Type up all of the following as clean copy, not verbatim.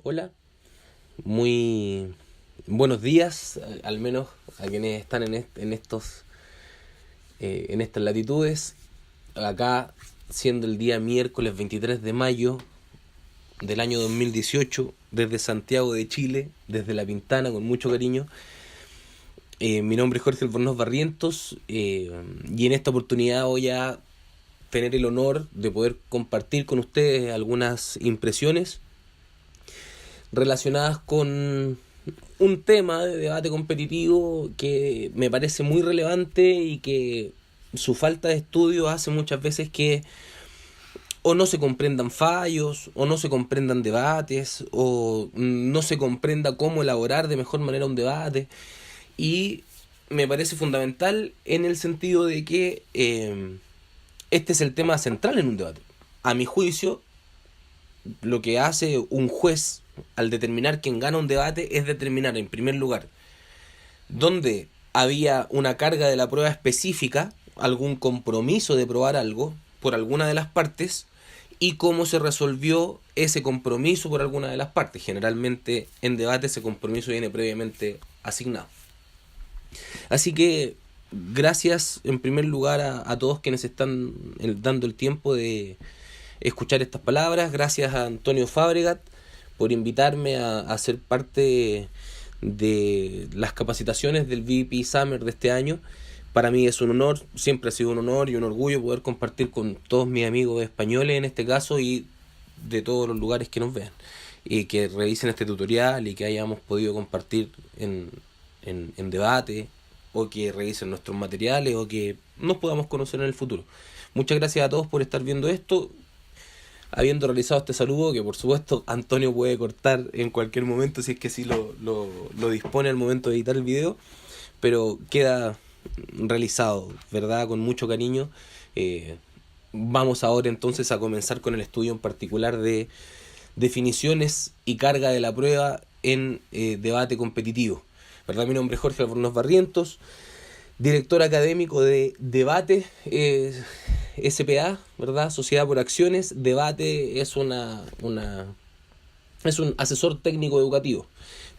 Hola, muy buenos días, al menos a quienes están en estas latitudes. Acá, siendo el día miércoles 23 de mayo del año 2018, desde Santiago de Chile, desde La Pintana, con mucho cariño. Mi nombre es Jorge Albornoz Barrientos, y en esta oportunidad voy a tener el honor de poder compartir con ustedes algunas impresiones relacionadas con un tema de debate competitivo que me parece muy relevante y que su falta de estudio hace muchas veces que o no se comprendan fallos, o no se comprendan debates, o no se comprenda cómo elaborar de mejor manera un debate. Y me parece fundamental en el sentido de que este es el tema central en un debate. A mi juicio, lo que hace un juez al determinar quién gana un debate es determinar, en primer lugar, dónde había una carga de la prueba específica, algún compromiso de probar algo por alguna de las partes, y cómo se resolvió ese compromiso por alguna de las partes. Generalmente en debate ese compromiso viene previamente asignado. Así que gracias en primer lugar a todos quienes están dando el tiempo de escuchar estas palabras. Gracias a Antonio Fabregat por invitarme a ser parte de las capacitaciones del VP Summer de este año. Para mí es un honor, siempre ha sido un honor y un orgullo poder compartir con todos mis amigos españoles en este caso y de todos los lugares que nos vean, y que revisen este tutorial y que hayamos podido compartir en debate, o que revisen nuestros materiales, o que nos podamos conocer en el futuro. Muchas gracias a todos por estar viendo esto. Habiendo realizado este saludo, que por supuesto Antonio puede cortar en cualquier momento si es que sí lo dispone al momento de editar el video, pero queda realizado, ¿verdad? Con mucho cariño. Vamos ahora entonces a comenzar con el estudio en particular de definiciones y carga de la prueba en debate competitivo, ¿verdad? Mi nombre es Jorge Albornoz Barrientos, director académico de Debate, SPA, ¿verdad? Sociedad por Acciones. Debate es un asesor técnico educativo.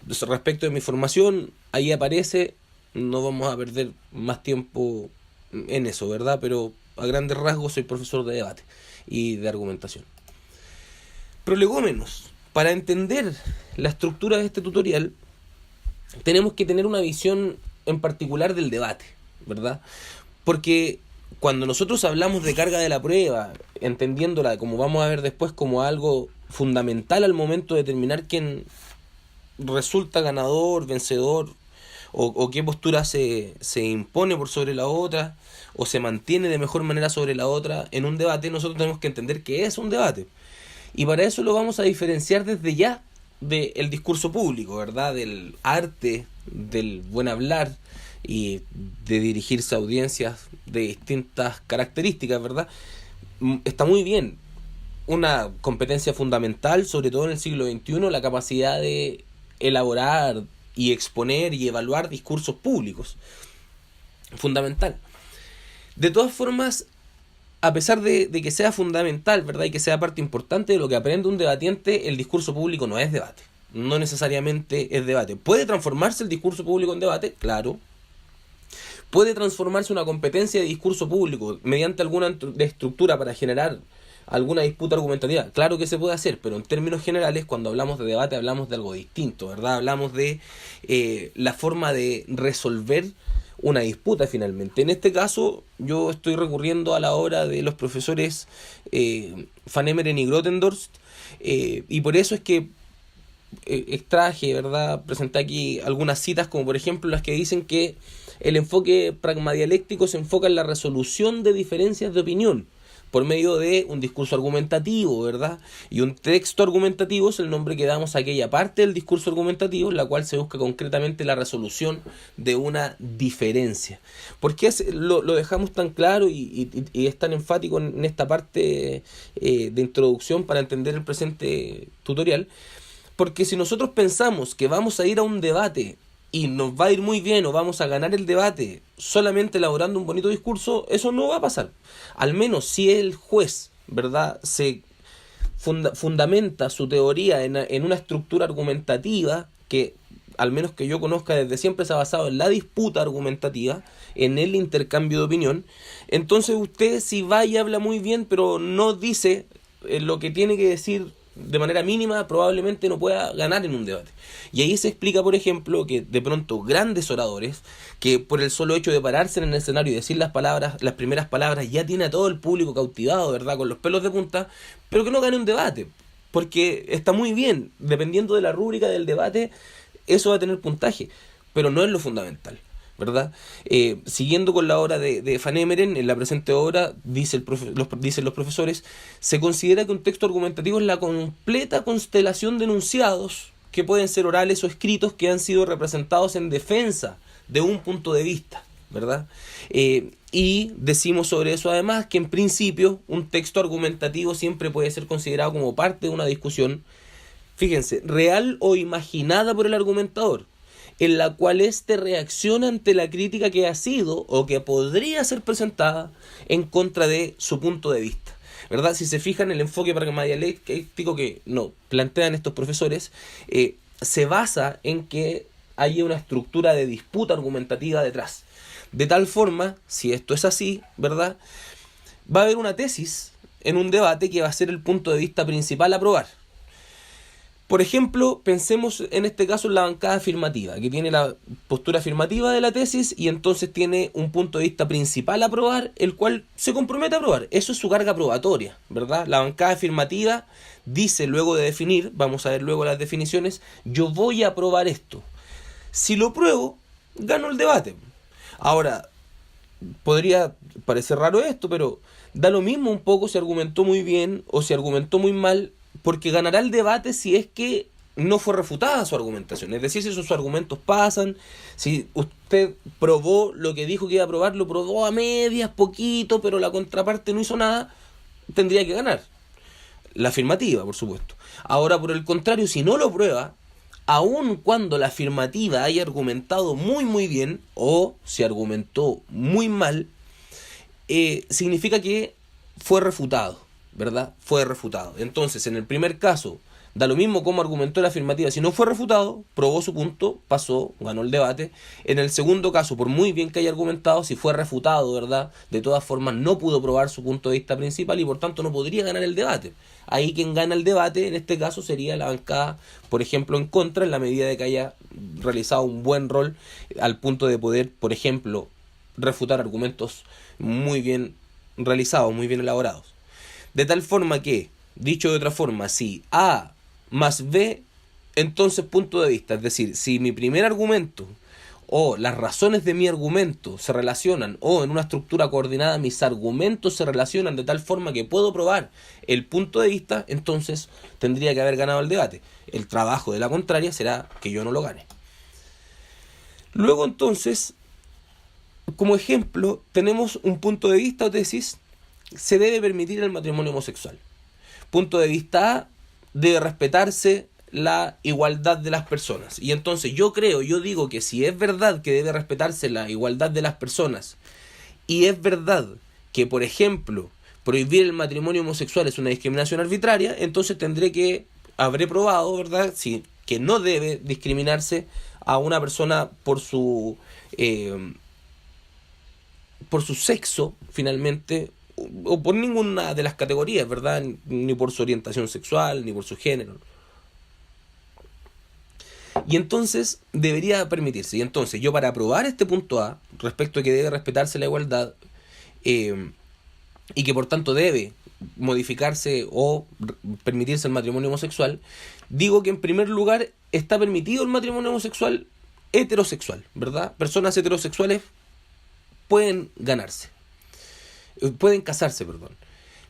Respecto de mi formación, ahí aparece, no vamos a perder más tiempo en eso, ¿verdad? Pero a grandes rasgos soy profesor de debate y de argumentación. Prolegómenos. Para entender la estructura de este tutorial, tenemos que tener una visión en particular del debate, ¿verdad? Porque cuando nosotros hablamos de carga de la prueba, entendiéndola, como vamos a ver después, como algo fundamental al momento de determinar quién resulta ganador, vencedor, o qué postura se impone por sobre la otra, o se mantiene de mejor manera sobre la otra en un debate, nosotros tenemos que entender qué es un debate. Y para eso lo vamos a diferenciar desde ya del discurso público, ¿verdad? Del arte, del buen hablar y de dirigirse a audiencias de distintas características, ¿verdad? Está muy bien. Una competencia fundamental, sobre todo en el siglo XXI, la capacidad de elaborar y exponer y evaluar discursos públicos. Fundamental. De todas formas, a pesar de que sea fundamental, ¿verdad? Y que sea parte importante de lo que aprende un debatiente, el discurso público no es debate. No necesariamente es debate. ¿Puede transformarse el discurso público en debate? Claro. ¿Puede transformarse una competencia de discurso público mediante alguna estructura para generar alguna disputa argumentativa? Claro que se puede hacer, pero en términos generales, cuando hablamos de debate, hablamos de algo distinto, ¿verdad? Hablamos de la forma de resolver una disputa finalmente. En este caso, yo estoy recurriendo a la obra de los profesores Van Emeren y Grotendorst, y por eso es que extraje, ¿verdad? Presenté aquí algunas citas, como por ejemplo las que dicen que el enfoque pragmadialéctico se enfoca en la resolución de diferencias de opinión por medio de un discurso argumentativo, ¿verdad? Y un texto argumentativo es el nombre que damos a aquella parte del discurso argumentativo en la cual se busca concretamente la resolución de una diferencia. ¿Por qué lo dejamos tan claro y es tan enfático en esta parte de introducción para entender el presente tutorial? Porque si nosotros pensamos que vamos a ir a un debate y nos va a ir muy bien o vamos a ganar el debate solamente elaborando un bonito discurso, eso no va a pasar. Al menos si el juez, ¿verdad?, se fundamenta su teoría en una estructura argumentativa que, al menos que yo conozca, desde siempre se ha basado en la disputa argumentativa, en el intercambio de opinión. Entonces usted, si va y habla muy bien, pero no dice lo que tiene que decir de manera mínima, probablemente no pueda ganar en un debate. Y ahí se explica, por ejemplo, que de pronto grandes oradores, que por el solo hecho de pararse en el escenario y decir las primeras palabras, ya tiene a todo el público cautivado, ¿verdad?, con los pelos de punta, pero que no gane un debate, porque está muy bien, dependiendo de la rúbrica del debate, eso va a tener puntaje, pero no es lo fundamental, ¿verdad? Siguiendo con la obra de Van Emeren, en la presente obra, dicen los profesores, se considera que un texto argumentativo es la completa constelación de enunciados, que pueden ser orales o escritos, que han sido representados en defensa de un punto de vista, ¿verdad? Y decimos sobre eso además que en principio un texto argumentativo siempre puede ser considerado como parte de una discusión, fíjense, real o imaginada por el argumentador, en la cual éste reacciona ante la crítica que ha sido o que podría ser presentada en contra de su punto de vista, ¿verdad? Si se fijan, el enfoque pragmadialéctico que no plantean estos profesores se basa en que haya una estructura de disputa argumentativa detrás. De tal forma, si esto es así, ¿verdad?, va a haber una tesis en un debate que va a ser el punto de vista principal a probar. Por ejemplo, pensemos en este caso en la bancada afirmativa, que tiene la postura afirmativa de la tesis y entonces tiene un punto de vista principal a probar, el cual se compromete a probar. Eso es su carga probatoria, ¿verdad? La bancada afirmativa dice, luego de definir, vamos a ver luego las definiciones, yo voy a probar esto. Si lo pruebo, gano el debate. Ahora, podría parecer raro esto, pero da lo mismo un poco si argumentó muy bien o si argumentó muy mal, porque ganará el debate si es que no fue refutada su argumentación. Es decir, si sus argumentos pasan, si usted probó lo que dijo que iba a probar, lo probó a medias, poquito, pero la contraparte no hizo nada, tendría que ganar. La afirmativa, por supuesto. Ahora, por el contrario, si no lo prueba, aun cuando la afirmativa haya argumentado muy muy bien, o si argumentó muy mal, significa que fue refutado, ¿verdad? Fue refutado. Entonces, en el primer caso, da lo mismo cómo argumentó la afirmativa. Si no fue refutado, probó su punto, pasó, ganó el debate. En el segundo caso, por muy bien que haya argumentado, si fue refutado, ¿verdad?, de todas formas no pudo probar su punto de vista principal y por tanto no podría ganar el debate. Ahí quien gana el debate, en este caso, sería la bancada, por ejemplo, en contra, en la medida de que haya realizado un buen rol al punto de poder, por ejemplo, refutar argumentos muy bien realizados, muy bien elaborados. De tal forma que, dicho de otra forma, si A más B, entonces punto de vista, es decir, si mi primer argumento o las razones de mi argumento se relacionan, o en una estructura coordinada mis argumentos se relacionan de tal forma que puedo probar el punto de vista, entonces tendría que haber ganado el debate. El trabajo de la contraria será que yo no lo gane. Luego entonces, como ejemplo, tenemos un punto de vista o tesis: se debe permitir el matrimonio homosexual. Punto de vista A: debe respetarse la igualdad de las personas. Y entonces yo digo que si es verdad que debe respetarse la igualdad de las personas, y es verdad que, por ejemplo, prohibir el matrimonio homosexual es una discriminación arbitraria, entonces habré probado, ¿verdad?, sí, que no debe discriminarse a una persona por su sexo, finalmente, o por ninguna de las categorías, ¿verdad?, ni por su orientación sexual, ni por su género. Y entonces debería permitirse. Y entonces yo, para aprobar este punto A, respecto a que debe respetarse la igualdad, y que por tanto debe modificarse o permitirse el matrimonio homosexual, digo que en primer lugar está permitido el matrimonio homosexual heterosexual, ¿verdad? Personas heterosexuales pueden casarse, perdón.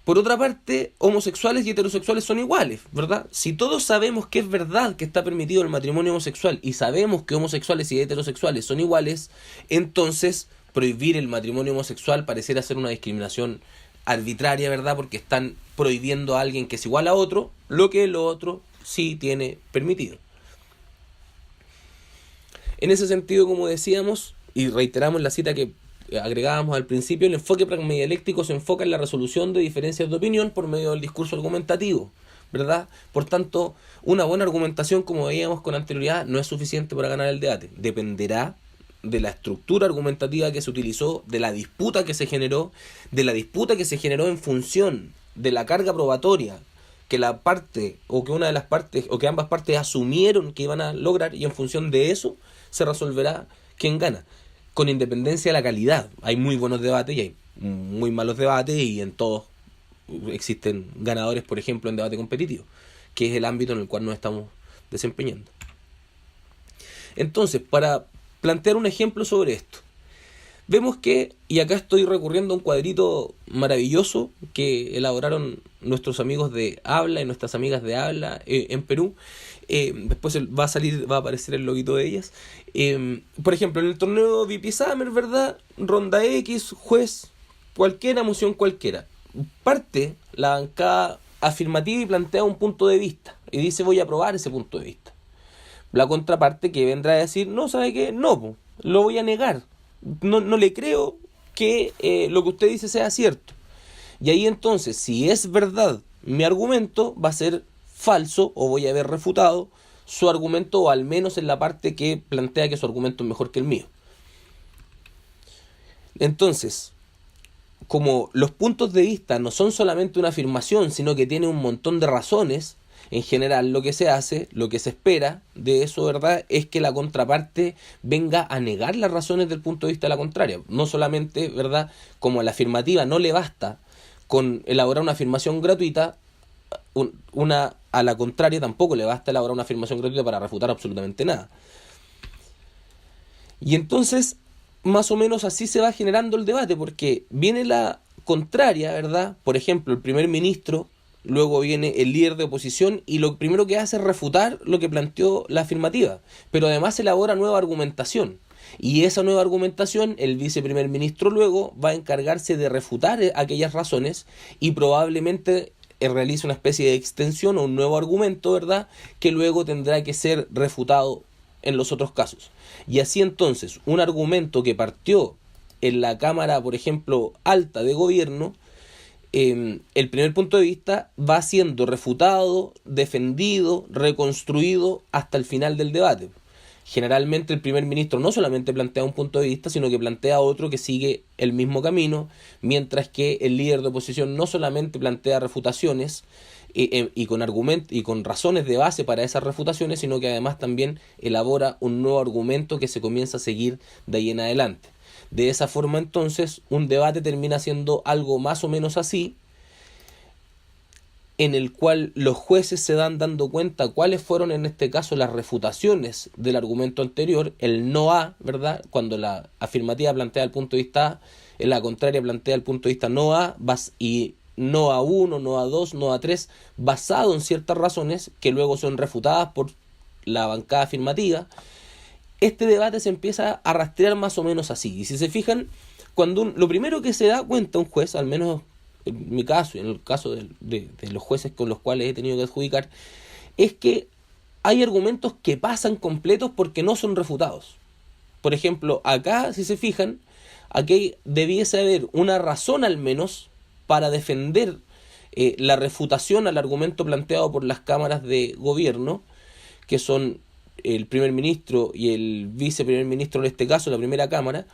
Por otra parte, homosexuales y heterosexuales son iguales, ¿verdad? Si todos sabemos que es verdad que está permitido el matrimonio homosexual y sabemos que homosexuales y heterosexuales son iguales, entonces prohibir el matrimonio homosexual pareciera ser una discriminación arbitraria, ¿verdad? Porque están prohibiendo a alguien que es igual a otro lo que el otro sí tiene permitido. En ese sentido, como decíamos, y reiteramos la cita que agregábamos al principio, el enfoque pragmadialéctico se enfoca en la resolución de diferencias de opinión por medio del discurso argumentativo. ¿verdad? Por tanto, una buena argumentación, como veíamos con anterioridad, no es suficiente para ganar el debate. Dependerá de la estructura argumentativa que se utilizó, de la disputa que se generó, en función de la carga probatoria que la parte, o que una de las partes, o que ambas partes asumieron que iban a lograr, y en función de eso se resolverá quién gana, con independencia de la calidad. Hay muy buenos debates y hay muy malos debates, y en todos existen ganadores, por ejemplo, en debate competitivo, que es el ámbito en el cual nos estamos desempeñando. Entonces, para plantear un ejemplo sobre esto, vemos que, y acá estoy recurriendo a un cuadrito maravilloso que elaboraron nuestros amigos de Habla y nuestras amigas de Habla en Perú. Después va a aparecer el loguito de ellas. Por ejemplo, en el torneo VP Summer, ¿verdad? Ronda X, juez, cualquiera, moción cualquiera. Parte la bancada afirmativa y plantea un punto de vista. Y dice, voy a aprobar ese punto de vista. La contraparte que vendrá a decir, no, ¿sabe qué? No, lo voy a negar. No le creo que lo que usted dice sea cierto. Y ahí entonces, si es verdad mi argumento, va a ser falso, o voy a haber refutado su argumento, o al menos en la parte que plantea que su argumento es mejor que el mío. Entonces, como los puntos de vista no son solamente una afirmación, sino que tiene un montón de razones, en general lo que se hace, lo que se espera de eso, ¿verdad?, es que la contraparte venga a negar las razones del punto de vista de la contraria. No solamente, ¿verdad?, como a la afirmativa no le basta con elaborar una afirmación gratuita, a la contraria tampoco le basta elaborar una afirmación gratuita para refutar absolutamente nada. Y entonces, más o menos así se va generando el debate, porque viene la contraria, ¿verdad? Por ejemplo, el primer ministro, luego viene el líder de oposición, y lo primero que hace es refutar lo que planteó la afirmativa, pero además elabora nueva argumentación. Y esa nueva argumentación, el viceprimer ministro luego va a encargarse de refutar aquellas razones, y probablemente realice una especie de extensión o un nuevo argumento, ¿verdad?, que luego tendrá que ser refutado en los otros casos. Y así entonces, un argumento que partió en la Cámara, por ejemplo, alta de gobierno, el primer punto de vista va siendo refutado, defendido, reconstruido hasta el final del debate. Generalmente el primer ministro no solamente plantea un punto de vista, sino que plantea otro que sigue el mismo camino, mientras que el líder de oposición no solamente plantea refutaciones y con argumentos y con razones de base para esas refutaciones, sino que además también elabora un nuevo argumento que se comienza a seguir de ahí en adelante. De esa forma entonces un debate termina siendo algo más o menos así, en el cual los jueces se dan dando cuenta cuáles fueron en este caso las refutaciones del argumento anterior, el no A, ¿verdad? Cuando la afirmativa plantea el punto de vista A, la contraria plantea el punto de vista no A, y no a 1, no a 2, no a 3, basado en ciertas razones que luego son refutadas por la bancada afirmativa. Este debate se empieza a rastrear más o menos así. Y si se fijan, lo primero que se da cuenta un juez, al menos en mi caso y en el caso de los jueces con los cuales he tenido que adjudicar, es que hay argumentos que pasan completos porque no son refutados. Por ejemplo, acá, si se fijan, aquí debiese haber una razón al menos para defender la refutación al argumento planteado por las cámaras de gobierno, que son el primer ministro y el viceprimer ministro, en este caso la primera cámara.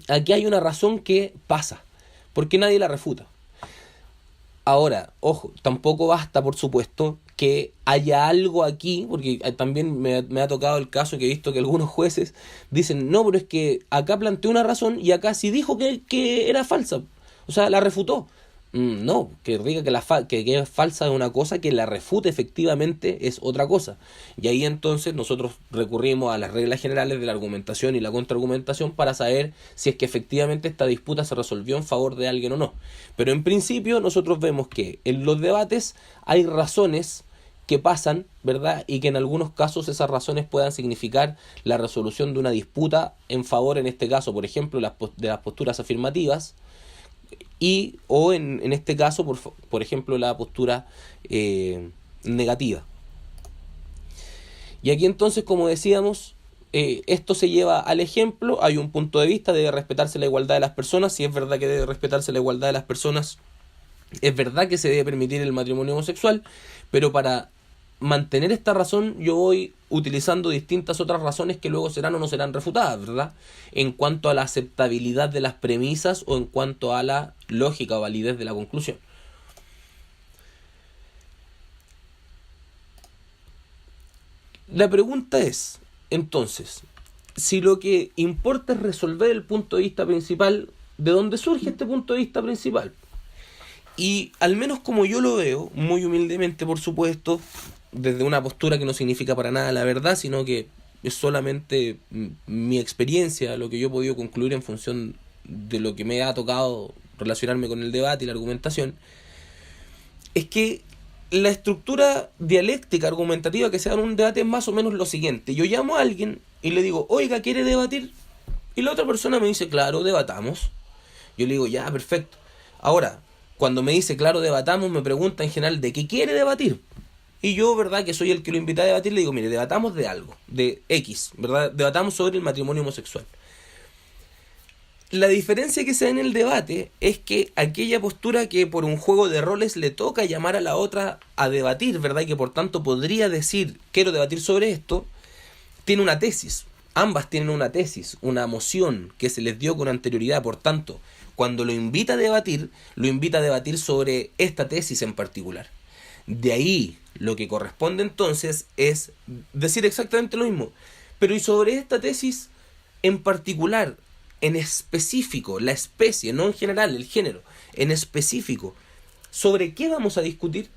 Aquí hay una razón que pasa, porque nadie la refuta. Ahora, ojo, tampoco basta, por supuesto, que haya algo aquí, porque también me ha tocado el caso que he visto que algunos jueces dicen, no, pero es que acá planteó una razón y acá sí dijo que era falsa, o sea, la refutó. No, que diga que es falsa es una cosa, que la refute efectivamente es otra cosa. Y ahí entonces nosotros recurrimos a las reglas generales de la argumentación y la contraargumentación para saber si es que efectivamente esta disputa se resolvió en favor de alguien o no. Pero en principio nosotros vemos que en los debates hay razones que pasan, ¿verdad? Y que en algunos casos esas razones puedan significar la resolución de una disputa en favor, en este caso, por ejemplo, de las posturas afirmativas, o en este caso, por ejemplo, la postura negativa. Y aquí entonces, como decíamos, esto se lleva al ejemplo. Hay un punto de vista, debe respetarse la igualdad de las personas. Si es verdad que debe respetarse la igualdad de las personas, Es verdad que se debe permitir el matrimonio homosexual, pero para mantener esta razón yo voy utilizando distintas otras razones que luego serán o no serán refutadas, ¿verdad? En cuanto a la aceptabilidad de las premisas o en cuanto a la lógica o validez de la conclusión. La pregunta es, entonces, si lo que importa es resolver el punto de vista principal, ¿de dónde surge este punto de vista principal? Y al menos como yo lo veo, muy humildemente por supuesto, desde una postura que no significa para nada la verdad, sino que es solamente mi experiencia, lo que yo he podido concluir en función de lo que me ha tocado relacionarme con el debate y la argumentación, es que la estructura dialéctica argumentativa que se da en un debate es más o menos lo siguiente. Yo llamo a alguien y le digo, oiga, ¿quiere debatir? Y la otra persona me dice, claro, debatamos. Yo le digo, ya, perfecto. Ahora, cuando me dice, claro, debatamos, me pregunta en general, ¿de qué quiere debatir? Y yo, ¿verdad?, que soy el que lo invita a debatir, le digo, mire, debatamos de algo, de X, ¿verdad? Debatamos sobre el matrimonio homosexual. La diferencia que se da en el debate es que aquella postura que por un juego de roles le toca llamar a la otra a debatir, ¿verdad? Y que por tanto podría decir, quiero debatir sobre esto, tiene una tesis. Ambas tienen una tesis, una moción que se les dio con anterioridad. Por tanto, cuando lo invita a debatir sobre esta tesis en particular. De ahí, lo que corresponde entonces es decir exactamente lo mismo. Pero y sobre esta tesis en particular, en específico, la especie, no en general, el género, en específico, ¿sobre qué vamos a discutir?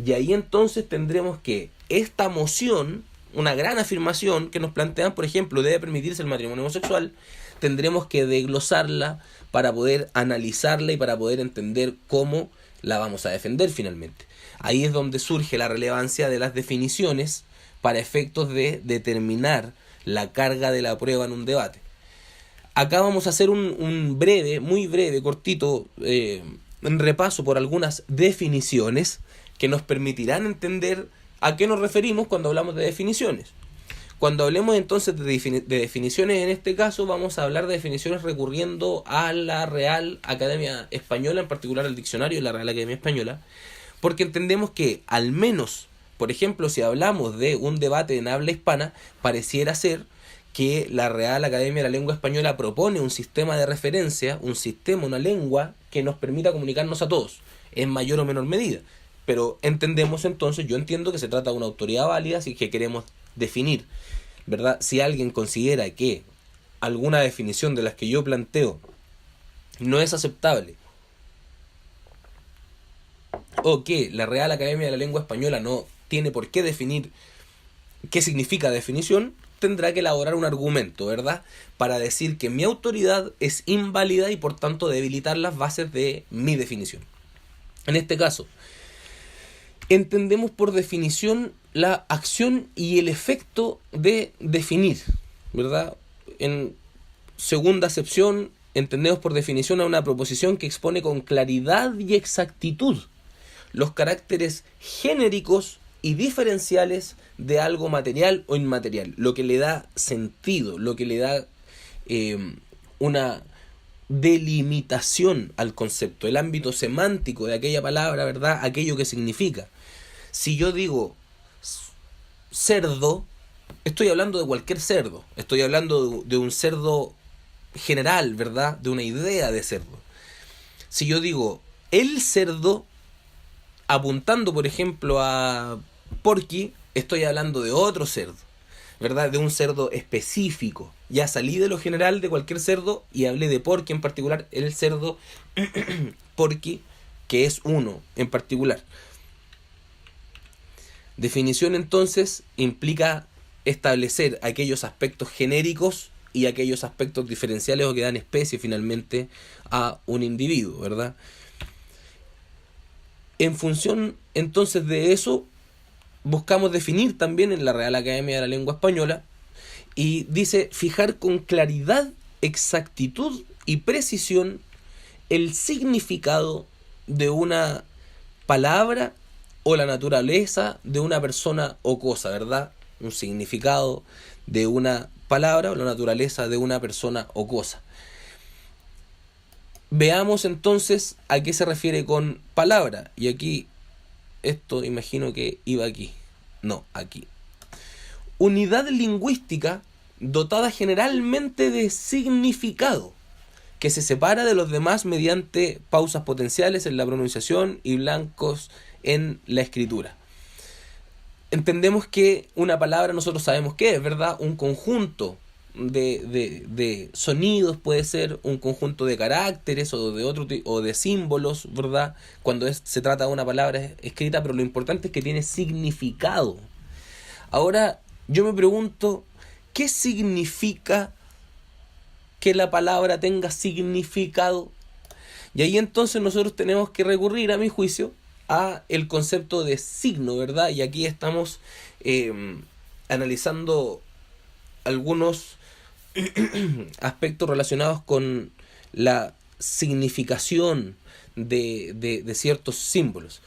Y ahí entonces tendremos que esta moción, una gran afirmación que nos plantean, por ejemplo, debe permitirse el matrimonio homosexual, tendremos que desglosarla para poder analizarla y para poder entender cómo la vamos a defender finalmente. Ahí es donde surge la relevancia de las definiciones para efectos de determinar la carga de la prueba en un debate. Acá vamos a hacer un breve, muy breve, cortito, un repaso por algunas definiciones que nos permitirán entender a qué nos referimos cuando hablamos de definiciones. Cuando hablemos entonces de definiciones, en este caso vamos a hablar de definiciones recurriendo a la Real Academia Española, en particular al diccionario de la Real Academia Española, porque entendemos que al menos, por ejemplo, si hablamos de un debate en habla hispana, pareciera ser que la Real Academia de la Lengua Española propone un sistema de referencia, un sistema, una lengua que nos permita comunicarnos a todos, en mayor o menor medida. Pero entendemos entonces, yo entiendo que se trata de una autoridad válida, si que queremos definir, ¿verdad? Si alguien considera que alguna definición de las que yo planteo no es aceptable, o que la Real Academia de la Lengua Española no tiene por qué definir qué significa definición, tendrá que elaborar un argumento, ¿verdad?, para decir que mi autoridad es inválida y por tanto debilitar las bases de mi definición. En este caso, entendemos por definición la acción y el efecto de definir, ¿verdad? En segunda acepción, entendemos por definición a una proposición que expone con claridad y exactitud los caracteres genéricos y diferenciales de algo material o inmaterial, lo que le da sentido, lo que le da una delimitación al concepto, el ámbito semántico de aquella palabra, ¿verdad?, aquello que significa. Si yo digo cerdo, estoy hablando de cualquier cerdo, estoy hablando de un cerdo general, ¿verdad?, de una idea de cerdo. Si yo digo el cerdo, apuntando por ejemplo a Porky, estoy hablando de otro cerdo, ¿verdad?, de un cerdo específico. Ya salí de lo general de cualquier cerdo y hablé de Porky en particular, el cerdo Porky, que es uno en particular. Definición entonces implica establecer aquellos aspectos genéricos y aquellos aspectos diferenciales o que dan especie finalmente a un individuo, ¿verdad? En función entonces de eso, buscamos definir también en la Real Academia de la Lengua Española, y dice fijar con claridad, exactitud y precisión el significado de una palabra o la naturaleza de una persona o cosa, ¿verdad? Un significado de una palabra o la naturaleza de una persona o cosa. Veamos entonces a qué se refiere con palabra. Y aquí, esto imagino que iba aquí. No, aquí. Unidad lingüística dotada generalmente de significado, que se separa de los demás mediante pausas potenciales en la pronunciación y blancos en la escritura. Entendemos que una palabra nosotros sabemos qué es, ¿verdad? Un conjunto de sonidos, puede ser un conjunto de caracteres o de símbolos, ¿verdad? Cuando se trata de una palabra escrita, pero lo importante es que tiene significado. Ahora, yo me pregunto, ¿qué significa que la palabra tenga significado? Y ahí entonces nosotros tenemos que recurrir, a mi juicio, a el concepto de signo, ¿verdad? Y aquí estamos analizando algunos aspectos relacionados con la significación de ciertos símbolos.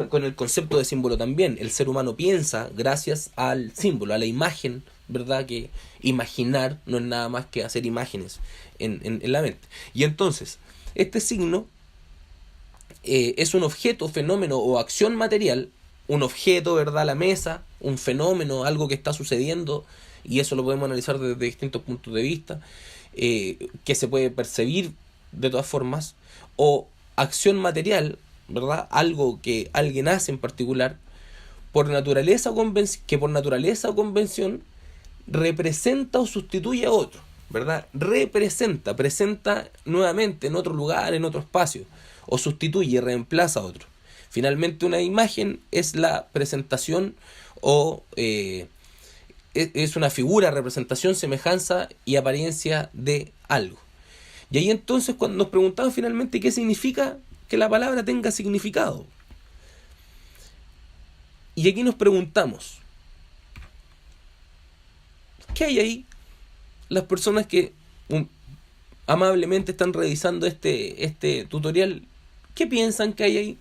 Con el concepto de símbolo también. El ser humano piensa gracias al símbolo, a la imagen, ¿verdad? Que imaginar no es nada más que hacer imágenes en la mente. Y entonces, este signo es un objeto, fenómeno o acción material, un objeto, ¿verdad? La mesa, un fenómeno, algo que está sucediendo, y eso lo podemos analizar desde distintos puntos de vista, que se puede percibir de todas formas, o acción material, ¿verdad? Algo que alguien hace en particular, por naturaleza o convención representa o sustituye a otro, ¿verdad? Presenta nuevamente en otro lugar, en otro espacio, o sustituye, reemplaza a otro. Finalmente, una imagen es la presentación o es una figura, representación, semejanza y apariencia de algo. Y ahí entonces, cuando nos preguntamos finalmente qué significa que la palabra tenga significado, y aquí nos preguntamos, ¿qué hay ahí? Las personas que amablemente están revisando este tutorial, ¿qué piensan que hay ahí?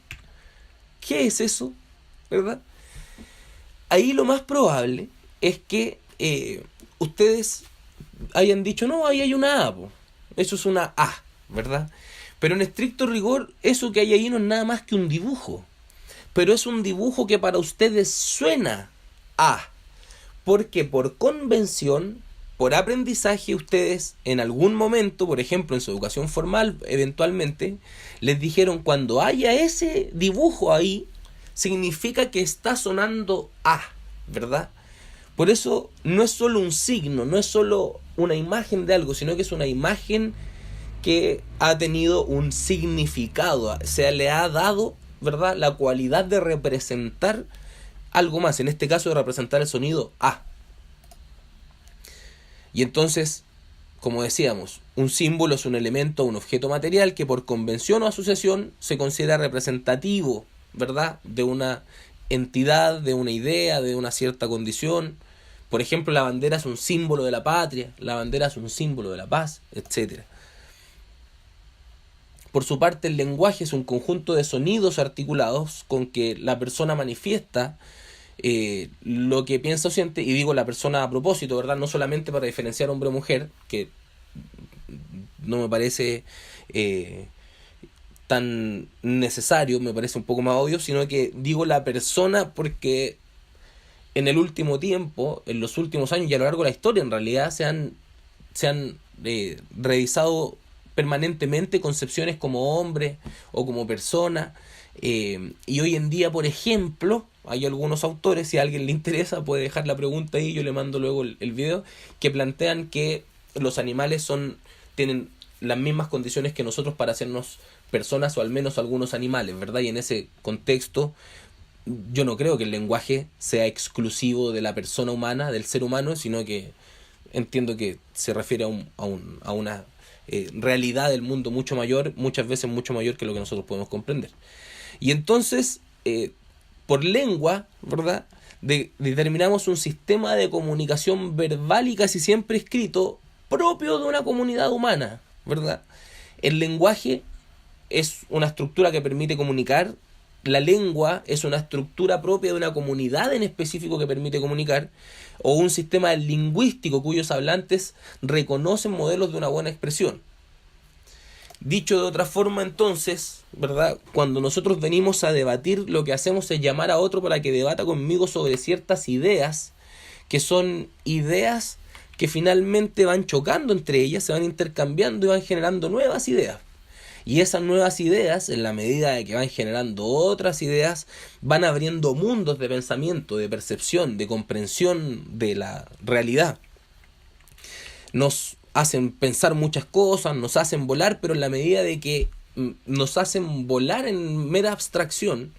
¿Qué es eso? ¿Verdad? Ahí lo más probable es que ustedes hayan dicho, no, ahí hay una A, po. Eso es una A, ¿verdad? Pero en estricto rigor, eso que hay ahí no es nada más que un dibujo. Pero es un dibujo que para ustedes suena A. Porque por convención, por aprendizaje, ustedes en algún momento, por ejemplo en su educación formal, eventualmente, les dijeron, cuando haya ese dibujo ahí, significa que está sonando A, ¿verdad? Por eso no es solo un signo, no es solo una imagen de algo, sino que es una imagen que ha tenido un significado, se le ha dado, ¿verdad?, la cualidad de representar algo más, en este caso de representar el sonido A. Y entonces, como decíamos, un símbolo es un elemento o un objeto material que por convención o asociación se considera representativo, ¿verdad?, de una entidad, de una idea, de una cierta condición. Por ejemplo, la bandera es un símbolo de la patria, la bandera es un símbolo de la paz, etc. Por su parte, el lenguaje es un conjunto de sonidos articulados con que la persona manifiesta lo que piensa o siente, y digo la persona a propósito, ¿verdad? No solamente para diferenciar hombre o mujer, que no me parece tan necesario, me parece un poco más obvio, sino que digo la persona porque en el último tiempo, en los últimos años y a lo largo de la historia, en realidad se han revisado permanentemente concepciones como hombre o como persona, y hoy en día, por ejemplo, hay algunos autores, si a alguien le interesa puede dejar la pregunta ahí, yo le mando luego el video, que plantean que los animales tienen las mismas condiciones que nosotros para hacernos personas, o al menos algunos animales, ¿verdad? Y en ese contexto yo no creo que el lenguaje sea exclusivo de la persona humana, del ser humano, sino que entiendo que se refiere a una realidad del mundo mucho mayor, muchas veces mucho mayor que lo que nosotros podemos comprender. Y entonces, por lengua, ¿verdad?, determinamos un sistema de comunicación verbal y casi siempre escrito propio de una comunidad humana, ¿verdad? El lenguaje es una estructura que permite comunicar. La lengua es una estructura propia de una comunidad en específico que permite comunicar, o un sistema lingüístico cuyos hablantes reconocen modelos de una buena expresión. Dicho de otra forma, entonces, ¿verdad? Cuando nosotros venimos a debatir, lo que hacemos es llamar a otro para que debata conmigo sobre ciertas ideas, que son ideas que finalmente van chocando entre ellas, se van intercambiando y van generando nuevas ideas. Y esas nuevas ideas, en la medida de que van generando otras ideas, van abriendo mundos de pensamiento, de percepción, de comprensión de la realidad. Nos hacen pensar muchas cosas, nos hacen volar, pero en la medida de que nos hacen volar en mera abstracción,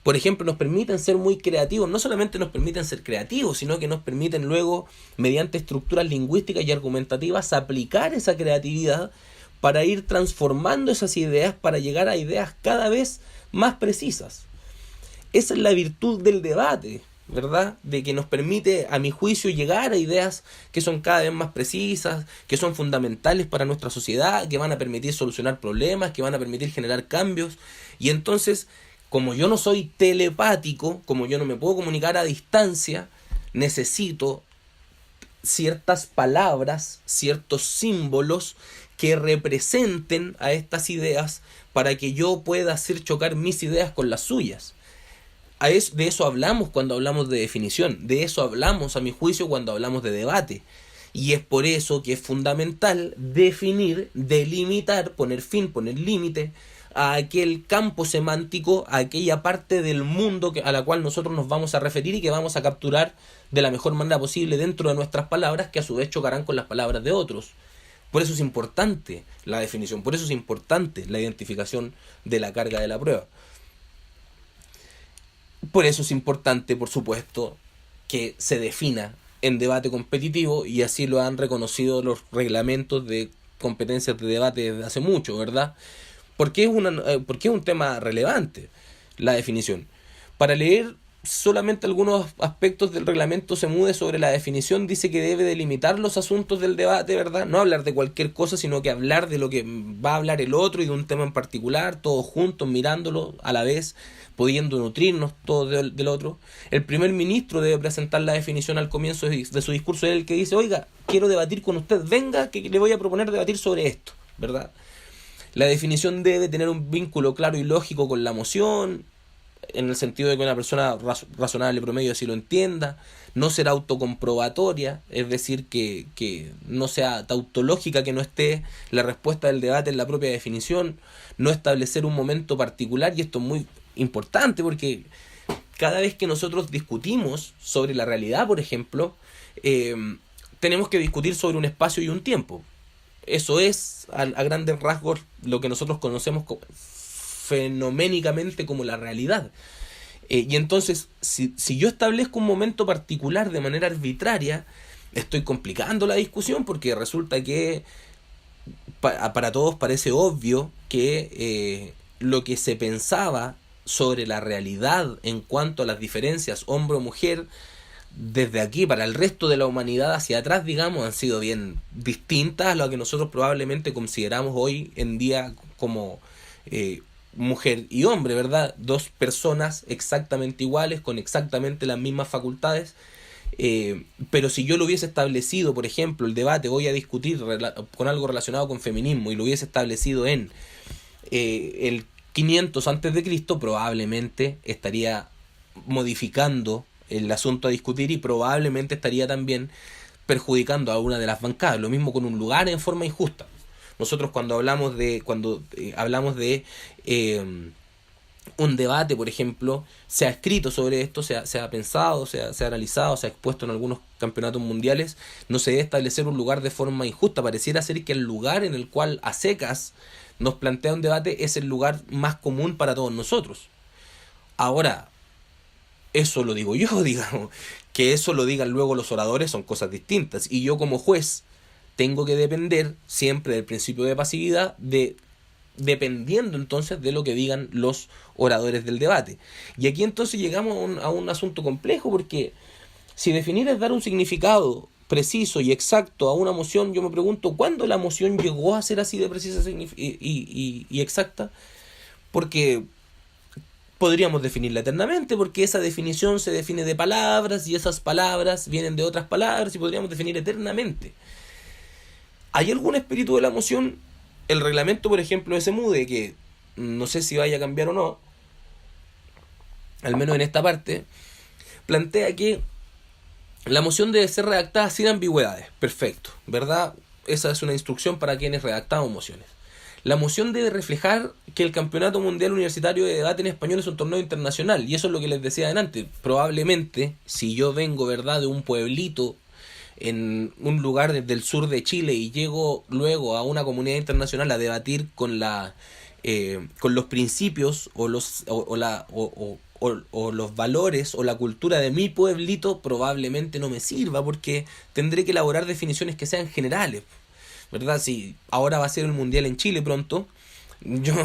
por ejemplo, nos permiten ser muy creativos. No solamente nos permiten ser creativos, sino que nos permiten luego, mediante estructuras lingüísticas y argumentativas, aplicar esa creatividad para ir transformando esas ideas, para llegar a ideas cada vez más precisas. Esa es la virtud del debate, ¿verdad? De que nos permite, a mi juicio, llegar a ideas que son cada vez más precisas, que son fundamentales para nuestra sociedad, que van a permitir solucionar problemas, que van a permitir generar cambios. Y entonces, como yo no soy telepático, como yo no me puedo comunicar a distancia, necesito ciertas palabras, ciertos símbolos que representen a estas ideas para que yo pueda hacer chocar mis ideas con las suyas. De eso hablamos cuando hablamos de definición, de eso hablamos, a mi juicio, cuando hablamos de debate. Y es por eso que es fundamental definir, delimitar, poner fin, poner límite a aquel campo semántico, a aquella parte del mundo a la cual nosotros nos vamos a referir y que vamos a capturar de la mejor manera posible dentro de nuestras palabras, que a su vez chocarán con las palabras de otros. Por eso es importante la definición, por eso es importante la identificación de la carga de la prueba. Por eso es importante, por supuesto, que se defina en debate competitivo, y así lo han reconocido los reglamentos de competencias de debate desde hace mucho, ¿verdad? Porque es un tema relevante la definición. Para leer solamente algunos aspectos del reglamento Semude sobre la definición, dice que debe delimitar los asuntos del debate, ¿verdad? No hablar de cualquier cosa, sino que hablar de lo que va a hablar el otro y de un tema en particular, todos juntos, mirándolo a la vez, pudiendo nutrirnos todos del otro. El primer ministro debe presentar la definición al comienzo de su discurso, en el que dice: oiga, quiero debatir con usted, venga, que le voy a proponer debatir sobre esto, ¿verdad? La definición debe tener un vínculo claro y lógico con la moción, en el sentido de que una persona razonable promedio así lo entienda. No será autocomprobatoria, es decir, que no sea tautológica, que no esté la respuesta del debate en la propia definición. No establecer un momento particular, y esto es muy importante porque cada vez que nosotros discutimos sobre la realidad, por ejemplo, tenemos que discutir sobre un espacio y un tiempo. Eso es, a grandes rasgos, lo que nosotros conocemos fenoménicamente como la realidad. Y entonces, si yo establezco un momento particular de manera arbitraria, estoy complicando la discusión, porque resulta que para todos parece obvio que lo que se pensaba sobre la realidad en cuanto a las diferencias hombre o mujer, desde aquí para el resto de la humanidad hacia atrás, digamos, han sido bien distintas a lo que nosotros probablemente consideramos hoy en día como mujer y hombre, ¿verdad? Dos personas exactamente iguales, con exactamente las mismas facultades. Pero si yo lo hubiese establecido, por ejemplo, el debate, voy a discutir con algo relacionado con feminismo, y lo hubiese establecido en el 500 antes de Cristo, probablemente estaría modificando el asunto a discutir, y probablemente estaría también perjudicando a una de las bancadas. Lo mismo con un lugar en forma injusta. Nosotros cuando hablamos de un debate, por ejemplo, se ha escrito sobre esto, se ha pensado, se ha analizado, se ha expuesto en algunos campeonatos mundiales. No se debe establecer un lugar de forma injusta. Pareciera ser que el lugar en el cual a secas nos plantea un debate es el lugar más común para todos nosotros. Ahora, eso lo digo yo, digamos. Que eso lo digan luego los oradores son cosas distintas. Y yo, como juez, tengo que depender siempre del principio de pasividad, dependiendo entonces de lo que digan los oradores del debate. Y aquí entonces llegamos a un asunto complejo, porque si definir es dar un significado preciso y exacto a una moción, yo me pregunto ¿cuándo la moción llegó a ser así de precisa y exacta? Porque podríamos definirla eternamente, porque esa definición se define de palabras, y esas palabras vienen de otras palabras, y podríamos definir eternamente. ¿Hay algún espíritu de la moción? el reglamento, por ejemplo, de SEMUDE, que no sé si vaya a cambiar o no, al menos en esta parte, plantea que la moción debe ser redactada sin ambigüedades. Perfecto, ¿verdad? Esa es una instrucción para quienes redactamos mociones. La moción debe reflejar que el Campeonato Mundial Universitario de Debate en Español es un torneo internacional. Y eso es lo que les decía adelante. Probablemente, si yo vengo, ¿verdad?, de un pueblito en un lugar del sur de Chile y llego luego a una comunidad internacional a debatir con los principios o los valores o la cultura de mi pueblito, probablemente no me sirva, porque tendré que elaborar definiciones que sean generales, ¿verdad? Si ahora va a ser el mundial en Chile pronto, yo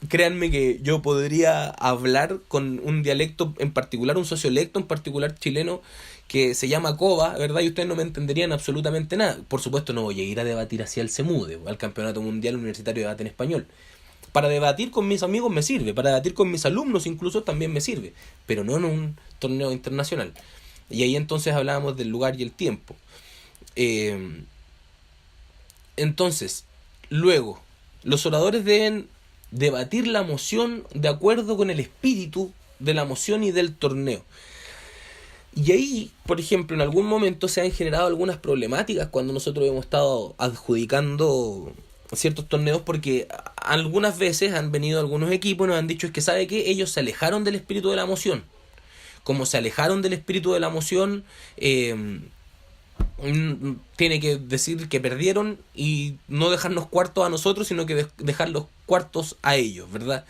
créanme que yo podría hablar con un dialecto en particular, un sociolecto en particular chileno que se llama Coba, ¿verdad? Y ustedes no me entenderían absolutamente nada. Por supuesto no voy a ir a debatir hacia el CEMUDE, al Campeonato Mundial Universitario de Debate en Español. Para debatir con mis amigos me sirve, para debatir con mis alumnos incluso también me sirve, pero no en un torneo internacional. Y ahí entonces hablábamos del lugar y el tiempo. Entonces, luego, los oradores deben debatir la moción de acuerdo con el espíritu de la moción y del torneo. Y ahí, por ejemplo, en algún momento se han generado algunas problemáticas cuando nosotros hemos estado adjudicando ciertos torneos, porque algunas veces han venido algunos equipos y nos han dicho, es que sabe que ellos se alejaron del espíritu de la moción. Como se alejaron del espíritu de la moción, tiene que decir que perdieron y no dejarnos cuartos a nosotros, sino que dejar los cuartos a ellos, ¿verdad?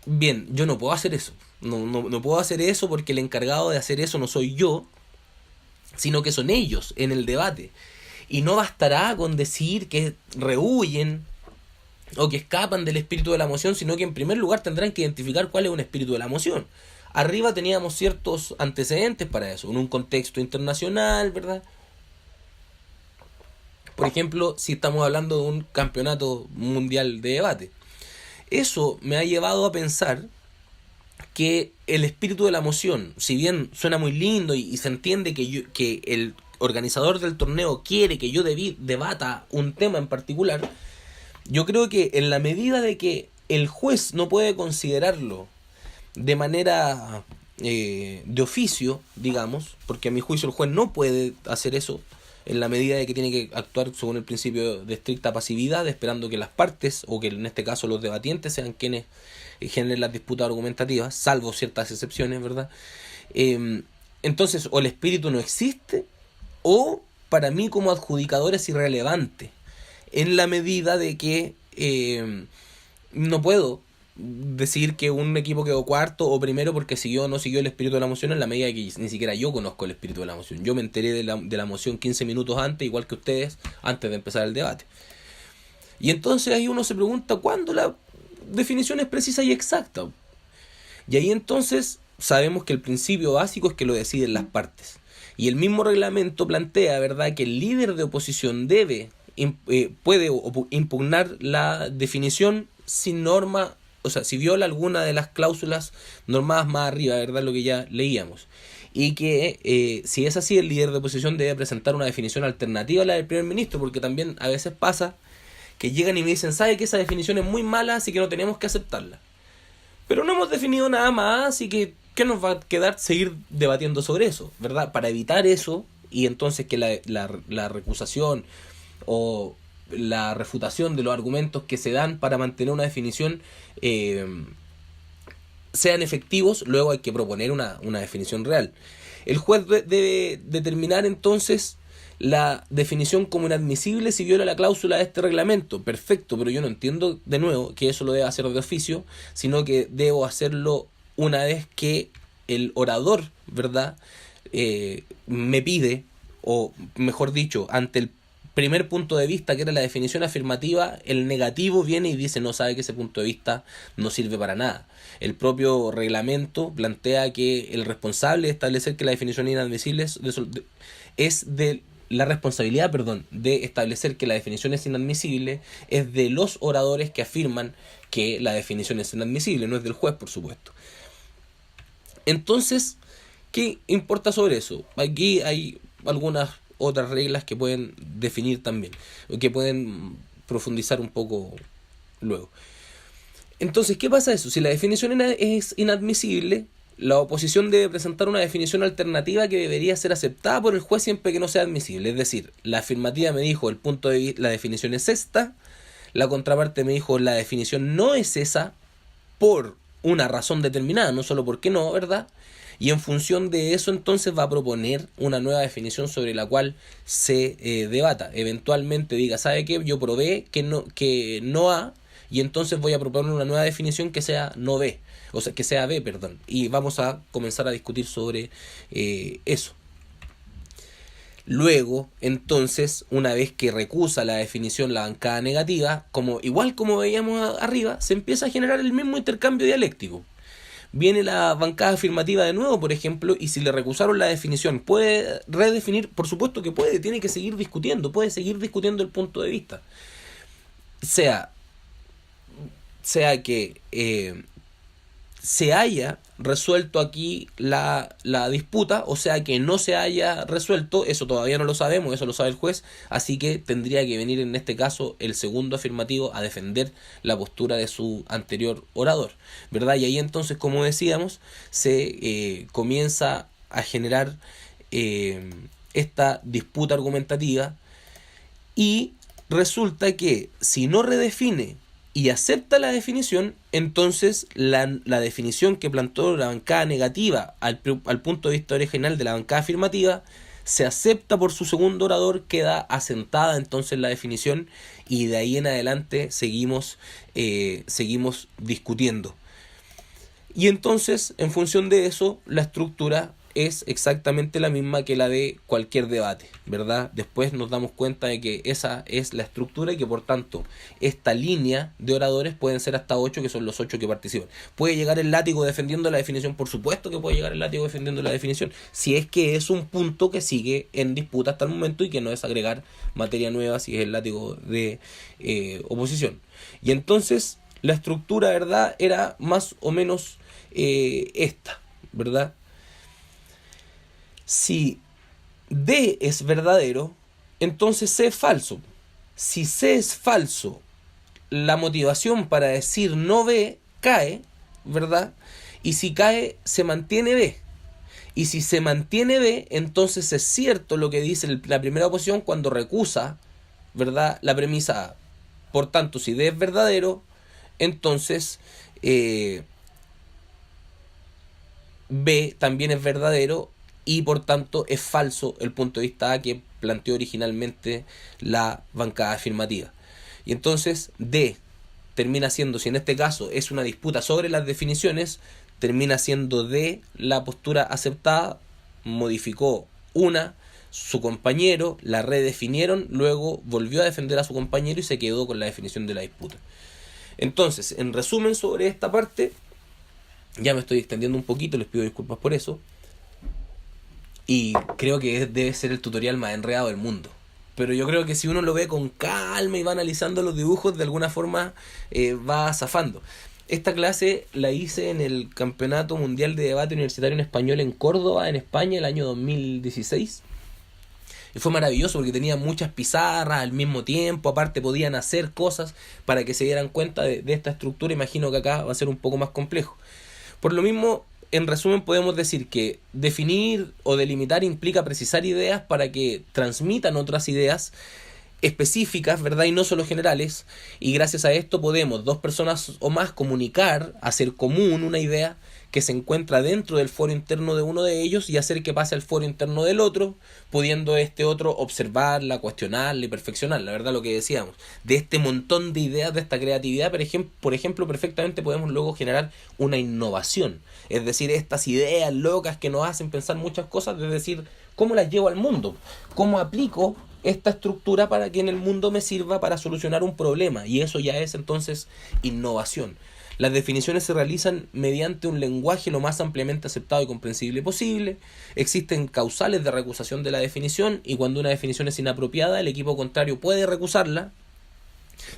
Bien, yo no puedo hacer eso. No puedo hacer eso porque el encargado de hacer eso no soy yo, sino que son ellos en el debate. Y no bastará con decir que rehuyen o que escapan del espíritu de la moción, sino que en primer lugar tendrán que identificar cuál es un espíritu de la moción. Arriba teníamos ciertos antecedentes para eso, en un contexto internacional, ¿verdad? Por ejemplo, si estamos hablando de un campeonato mundial de debate. Eso me ha llevado a pensar que el espíritu de la moción, si bien suena muy lindo y se entiende que el organizador del torneo quiere que yo debata un tema en particular, yo creo que en la medida de que el juez no puede considerarlo de manera de oficio, digamos, porque a mi juicio el juez no puede hacer eso, en la medida de que tiene que actuar según el principio de estricta pasividad, esperando que las partes, o que en este caso los debatientes, sean quienes generen las disputas argumentativas, salvo ciertas excepciones, ¿verdad? Entonces, o el espíritu no existe, o para mí como adjudicador es irrelevante, en la medida de que no puedo decir que un equipo quedó cuarto o primero porque siguió o no siguió el espíritu de la moción, en la medida de que ni siquiera yo conozco el espíritu de la moción. Yo me enteré de la moción 15 minutos antes, igual que ustedes, antes de empezar el debate. Y entonces ahí uno se pregunta cuándo la definición es precisa y exacta. Y ahí entonces sabemos que el principio básico es que lo deciden las partes. Y el mismo reglamento plantea, ¿verdad?, que el líder de oposición puede impugnar la definición sin norma, o sea, si viola alguna de las cláusulas normadas más arriba, ¿verdad?, lo que ya leíamos. Y que si es así, el líder de oposición debe presentar una definición alternativa a la del primer ministro, porque también a veces pasa que llegan y me dicen, ¿sabe que esa definición es muy mala, así que no tenemos que aceptarla? Pero no hemos definido nada más, así que ¿qué nos va a quedar seguir debatiendo sobre eso, ¿verdad? Para evitar eso, y entonces que la recusación o la refutación de los argumentos que se dan para mantener una definición sean efectivos, luego hay que proponer una definición real. El juez debe determinar entonces la definición como inadmisible si viola la cláusula de este reglamento. Perfecto, pero yo no entiendo de nuevo que eso lo deba hacer de oficio, sino que debo hacerlo una vez que el orador, ¿verdad?, me pide, o mejor dicho, ante el primer punto de vista, que era la definición afirmativa, el negativo viene y dice, no, sabe que ese punto de vista no sirve para nada. El propio reglamento plantea que el responsable de establecer que la definición inadmisible es de la responsabilidad, de establecer que la definición es inadmisible es de los oradores que afirman que la definición es inadmisible, no es del juez, por supuesto. Entonces, ¿qué importa sobre eso? Aquí hay algunas otras reglas que pueden definir también, que pueden profundizar un poco luego. Entonces, ¿qué pasa eso? Si la definición es inadmisible, la oposición debe presentar una definición alternativa que debería ser aceptada por el juez siempre que no sea admisible. Es decir, la afirmativa me dijo la definición es esta, la contraparte me dijo la definición no es esa por una razón determinada, no solo porque no, ¿verdad? Y en función de eso entonces va a proponer una nueva definición sobre la cual se debata. Eventualmente diga, ¿sabe qué? Yo probé que no A, y entonces voy a proponer una nueva definición que sea no B, o sea, que sea B, perdón. Y vamos a comenzar a discutir sobre eso. Luego, entonces, una vez que recusa la definición la bancada negativa, igual como veíamos arriba, se empieza a generar el mismo intercambio dialéctico. Viene la bancada afirmativa de nuevo, por ejemplo, y si le recusaron la definición, ¿puede redefinir? Por supuesto que puede, tiene que seguir discutiendo, puede seguir discutiendo el punto de vista. Sea que se haya resuelto aquí la disputa, o sea que no se haya resuelto, eso todavía no lo sabemos, eso lo sabe el juez, así que tendría que venir en este caso el segundo afirmativo a defender la postura de su anterior orador, ¿verdad? Y ahí entonces, como decíamos, se comienza a generar esta disputa argumentativa, y resulta que si no redefine y acepta la definición, entonces la definición que planteó la bancada negativa al punto de vista original de la bancada afirmativa se acepta por su segundo orador, queda asentada entonces la definición, y de ahí en adelante seguimos discutiendo. Y entonces, en función de eso, la estructura es exactamente la misma que la de cualquier debate, ¿verdad? Después nos damos cuenta de que esa es la estructura y que por tanto esta línea de oradores pueden ser hasta 8, que son los 8 que participan. ¿Puede llegar el látigo defendiendo la definición? Por supuesto que puede llegar el látigo defendiendo la definición, si es que es un punto que sigue en disputa hasta el momento y que no es agregar materia nueva, si es el látigo de oposición. Y entonces la estructura, ¿verdad?, era más o menos esta, ¿verdad? Si D es verdadero, entonces C es falso. Si C es falso, la motivación para decir no B cae, ¿verdad? Y si cae, se mantiene B. Y si se mantiene B, entonces es cierto lo que dice la primera oposición cuando recusa, ¿verdad?, la premisa A. Por tanto, si D es verdadero, entonces B también es verdadero, y por tanto es falso el punto de vista A que planteó originalmente la bancada afirmativa. Y entonces D termina siendo, si en este caso es una disputa sobre las definiciones, termina siendo D la postura aceptada, modificó su compañero, la redefinieron, luego volvió a defender a su compañero y se quedó con la definición de la disputa. Entonces, en resumen sobre esta parte, ya me estoy extendiendo un poquito, les pido disculpas por eso, y creo que debe ser el tutorial más enredado del mundo. Pero yo creo que si uno lo ve con calma y va analizando los dibujos, de alguna forma va zafando. Esta clase la hice en el Campeonato Mundial de Debate Universitario en Español en Córdoba, en España, el año 2016. Y fue maravilloso porque tenía muchas pizarras al mismo tiempo. Aparte podían hacer cosas para que se dieran cuenta de esta estructura. Imagino que acá va a ser un poco más complejo. Por lo mismo, en resumen, podemos decir que definir o delimitar implica precisar ideas para que transmitan otras ideas específicas, ¿verdad?, y no solo generales, y gracias a esto podemos, dos personas o más, comunicar, hacer común una idea que se encuentra dentro del foro interno de uno de ellos y hacer que pase al foro interno del otro, pudiendo este otro observarla, cuestionarla y perfeccionarla, ¿verdad? Lo que decíamos, de este montón de ideas, de esta creatividad, por ejemplo, perfectamente podemos luego generar una innovación, es decir, estas ideas locas que nos hacen pensar muchas cosas, es decir, ¿cómo las llevo al mundo? ¿Cómo aplico esta estructura para que en el mundo me sirva para solucionar un problema? Y eso ya es entonces innovación. Las definiciones se realizan mediante un lenguaje lo más ampliamente aceptado y comprensible posible. Existen causales de recusación de la definición, y cuando una definición es inapropiada, el equipo contrario puede recusarla.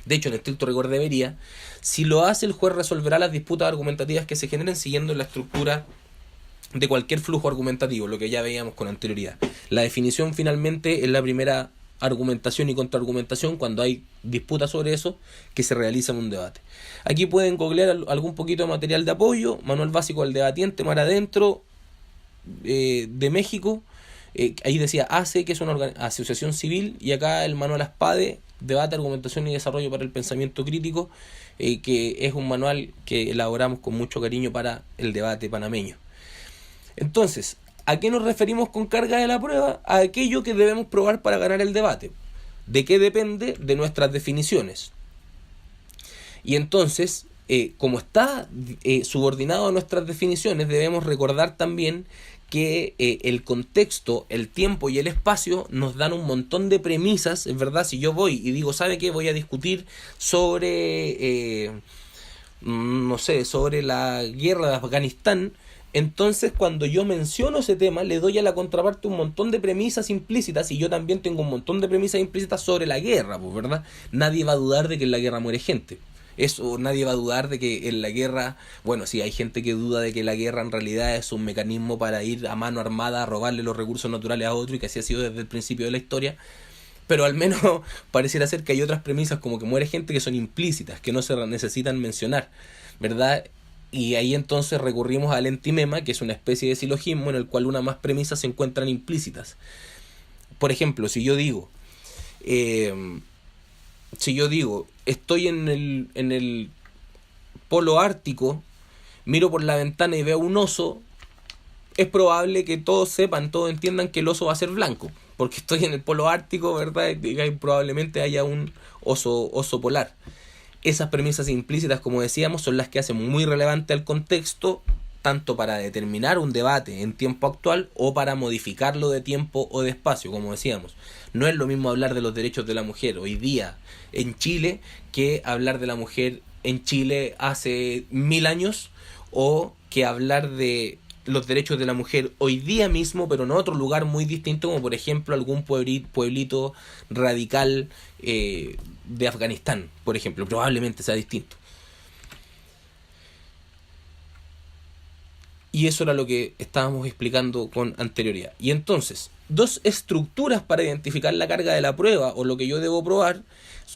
De hecho, en estricto rigor debería. Si lo hace, el juez resolverá las disputas argumentativas que se generen siguiendo la estructura de cualquier flujo argumentativo, lo que ya veíamos con anterioridad. La definición finalmente es la primera argumentación y contraargumentación, cuando hay disputa sobre eso, que se realiza en un debate. Aquí pueden googlear algún poquito de material de apoyo: Manual Básico del Debatiente, Mar Adentro, de México. Ahí decía ACE, que es una asociación civil, y acá el Manual ASPADE, Debate, Argumentación y Desarrollo para el Pensamiento Crítico, que es un manual que elaboramos con mucho cariño para el debate panameño. Entonces, ¿a qué nos referimos con carga de la prueba? A aquello que debemos probar para ganar el debate. ¿De qué depende? De nuestras definiciones. Y entonces, como está subordinado a nuestras definiciones, debemos recordar también que el contexto, el tiempo y el espacio nos dan un montón de premisas. Es verdad, si yo voy y digo, ¿sabe qué? Voy a discutir sobre, no sé, sobre la guerra de Afganistán. Entonces, cuando yo menciono ese tema, le doy a la contraparte un montón de premisas implícitas, y yo también tengo un montón de premisas implícitas sobre la guerra, pues, ¿verdad? Nadie va a dudar de que en la guerra muere gente. Eso, nadie va a dudar de que en la guerra, bueno, sí, hay gente que duda de que la guerra en realidad es un mecanismo para ir a mano armada a robarle los recursos naturales a otro, y que así ha sido desde el principio de la historia, pero al menos pareciera ser que hay otras premisas, como que muere gente, que son implícitas, que no se necesitan mencionar, ¿verdad? Y ahí entonces recurrimos al entimema, que es una especie de silogismo en el cual una más premisas se encuentran implícitas. Por ejemplo, si yo digo, estoy en el polo ártico, miro por la ventana y veo un oso, es probable que todos entiendan que el oso va a ser blanco, porque estoy en el polo ártico, ¿verdad? Y probablemente haya un oso polar. Esas premisas implícitas, como decíamos, son las que hacen muy relevante al contexto, tanto para determinar un debate en tiempo actual o para modificarlo de tiempo o de espacio, como decíamos. No es lo mismo hablar de los derechos de la mujer hoy día en Chile que hablar de la mujer en Chile hace 1000 años, o que hablar de los derechos de la mujer hoy día mismo, pero en otro lugar muy distinto, como por ejemplo algún pueblito radical de Afganistán, por ejemplo. Probablemente sea distinto. Y eso era lo que estábamos explicando con anterioridad. Y entonces, dos estructuras para identificar la carga de la prueba, o lo que yo debo probar,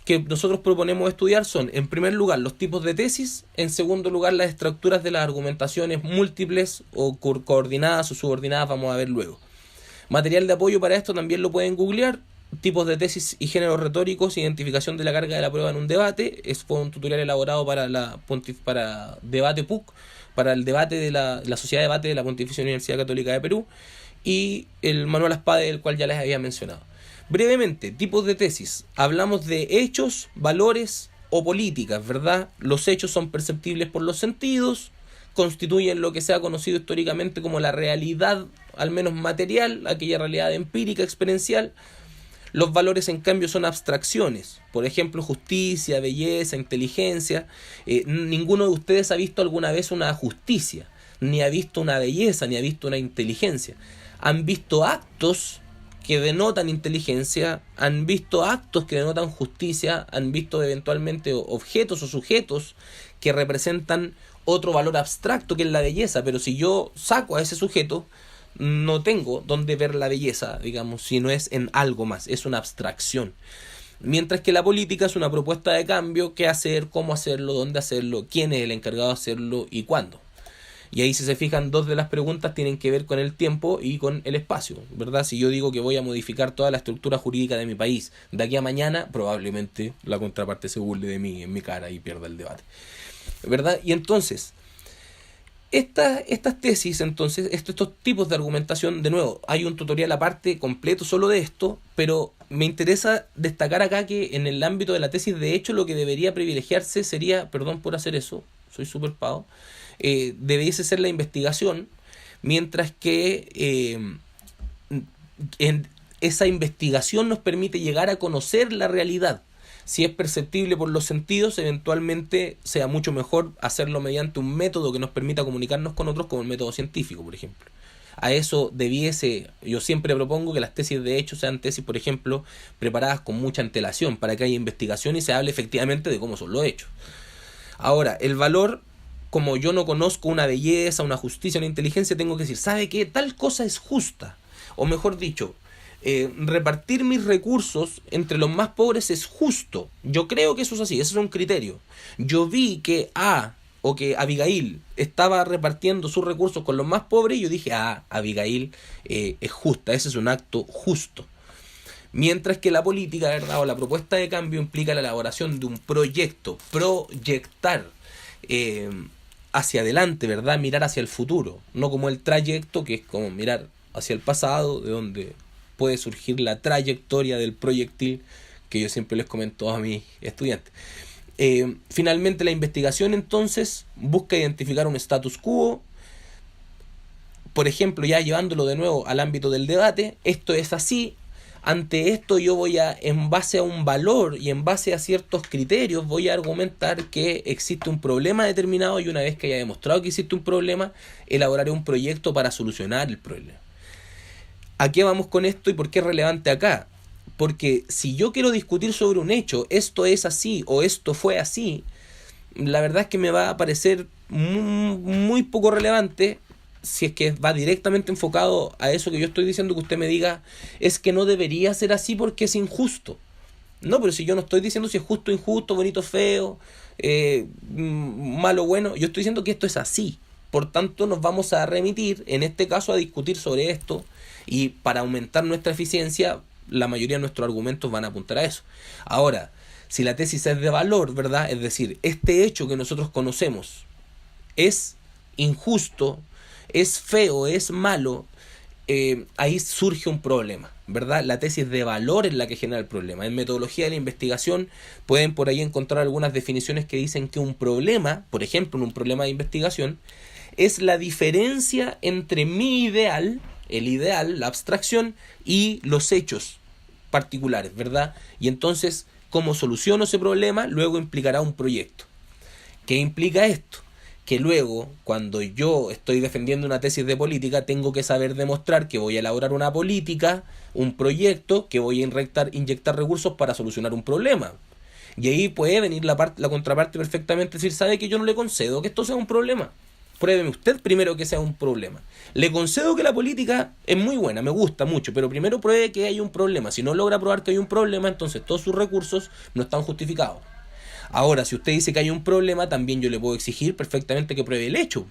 que nosotros proponemos estudiar, son, en primer lugar, los tipos de tesis; en segundo lugar, las estructuras de las argumentaciones múltiples o coordinadas o subordinadas, vamos a ver luego. Material de apoyo para esto también lo pueden googlear: tipos de tesis y géneros retóricos, identificación de la carga de la prueba en un debate. Fue un tutorial elaborado para Debate PUC, para el debate de la Sociedad de Debate de la Pontificia Universidad Católica de Perú, y el Manual ASPADE, del cual ya les había mencionado. Brevemente, tipos de tesis. Hablamos de hechos, valores o políticas, ¿verdad? Los hechos son perceptibles por los sentidos, constituyen lo que se ha conocido históricamente como la realidad, al menos material, aquella realidad empírica, experiencial. Los valores, en cambio, son abstracciones. Por ejemplo, justicia, belleza, inteligencia. Ninguno de ustedes ha visto alguna vez una justicia, ni ha visto una belleza, ni ha visto una inteligencia. Han visto actos que denotan inteligencia, han visto actos que denotan justicia, han visto eventualmente objetos o sujetos que representan otro valor abstracto que es la belleza, pero si yo saco a ese sujeto, no tengo donde ver la belleza, digamos, si no es en algo más, es una abstracción. Mientras que la política es una propuesta de cambio: qué hacer, cómo hacerlo, dónde hacerlo, quién es el encargado de hacerlo y cuándo. Y ahí, si se fijan, dos de las preguntas tienen que ver con el tiempo y con el espacio, ¿verdad? Si yo digo que voy a modificar toda la estructura jurídica de mi país de aquí a mañana, probablemente la contraparte se burle de mí en mi cara y pierda el debate, ¿verdad? Y entonces, estas tesis, entonces, estos tipos de argumentación, de nuevo, hay un tutorial aparte completo solo de esto, pero me interesa destacar acá que en el ámbito de la tesis, de hecho, lo que debería privilegiarse sería, perdón por hacer eso, soy súper pavo, debiese ser la investigación, mientras que en esa investigación nos permite llegar a conocer la realidad. Si es perceptible por los sentidos, eventualmente sea mucho mejor hacerlo mediante un método que nos permita comunicarnos con otros, como el método científico, por ejemplo. A eso yo siempre propongo que las tesis de hecho sean tesis, por ejemplo, preparadas con mucha antelación, para que haya investigación y se hable efectivamente de cómo son los hechos. Ahora, el valor, como yo no conozco una belleza, una justicia, una inteligencia, tengo que decir, ¿sabe qué? Tal cosa es justa. O mejor dicho, repartir mis recursos entre los más pobres es justo. Yo creo que eso es así, ese es un criterio. Yo vi que o que Abigail estaba repartiendo sus recursos con los más pobres y yo dije, Abigail es justa, ese es un acto justo. Mientras que la política, ¿verdad?, o la propuesta de cambio implica la elaboración de un proyecto, proyectar hacia adelante, ¿verdad?, mirar hacia el futuro, no como el trayecto, que es como mirar hacia el pasado, de donde puede surgir la trayectoria del proyectil que yo siempre les comento a mis estudiantes. Finalmente, la investigación entonces busca identificar un status quo. Por ejemplo, ya llevándolo de nuevo al ámbito del debate, esto es así. Ante esto yo voy a, en base a un valor y en base a ciertos criterios, voy a argumentar que existe un problema determinado, y una vez que haya demostrado que existe un problema, elaboraré un proyecto para solucionar el problema. ¿A qué vamos con esto y por qué es relevante acá? Porque si yo quiero discutir sobre un hecho, esto es así o esto fue así, la verdad es que me va a parecer muy poco relevante si es que va directamente enfocado a eso que yo estoy diciendo, que usted me diga, es que no debería ser así porque es injusto. No, pero si yo no estoy diciendo si es justo, injusto, bonito, feo, malo, bueno, yo estoy diciendo que esto es así. Por tanto, nos vamos a remitir, en este caso, a discutir sobre esto, y para aumentar nuestra eficiencia, la mayoría de nuestros argumentos van a apuntar a eso. Ahora, si la tesis es de valor, ¿verdad?, es decir, este hecho que nosotros conocemos es injusto, es feo, es malo, ahí surge un problema, ¿verdad? La tesis de valor es la que genera el problema. En metodología de la investigación pueden por ahí encontrar algunas definiciones que dicen que un problema, por ejemplo, en un problema de investigación, es la diferencia entre mi ideal, el ideal, la abstracción, y los hechos particulares, ¿verdad? Y entonces, ¿cómo soluciono ese problema? Luego implicará un proyecto. ¿Qué implica esto? Que luego, cuando yo estoy defendiendo una tesis de política, tengo que saber demostrar que voy a elaborar una política, un proyecto, que voy a inyectar recursos para solucionar un problema. Y ahí puede venir la contraparte perfectamente, decir, ¿sabe que yo no le concedo que esto sea un problema? Pruébeme usted primero que sea un problema. Le concedo que la política es muy buena, me gusta mucho, pero primero pruebe que hay un problema. Si no logra probar que hay un problema, entonces todos sus recursos no están justificados. Ahora, si usted dice que hay un problema, también yo le puedo exigir perfectamente que pruebe el hecho.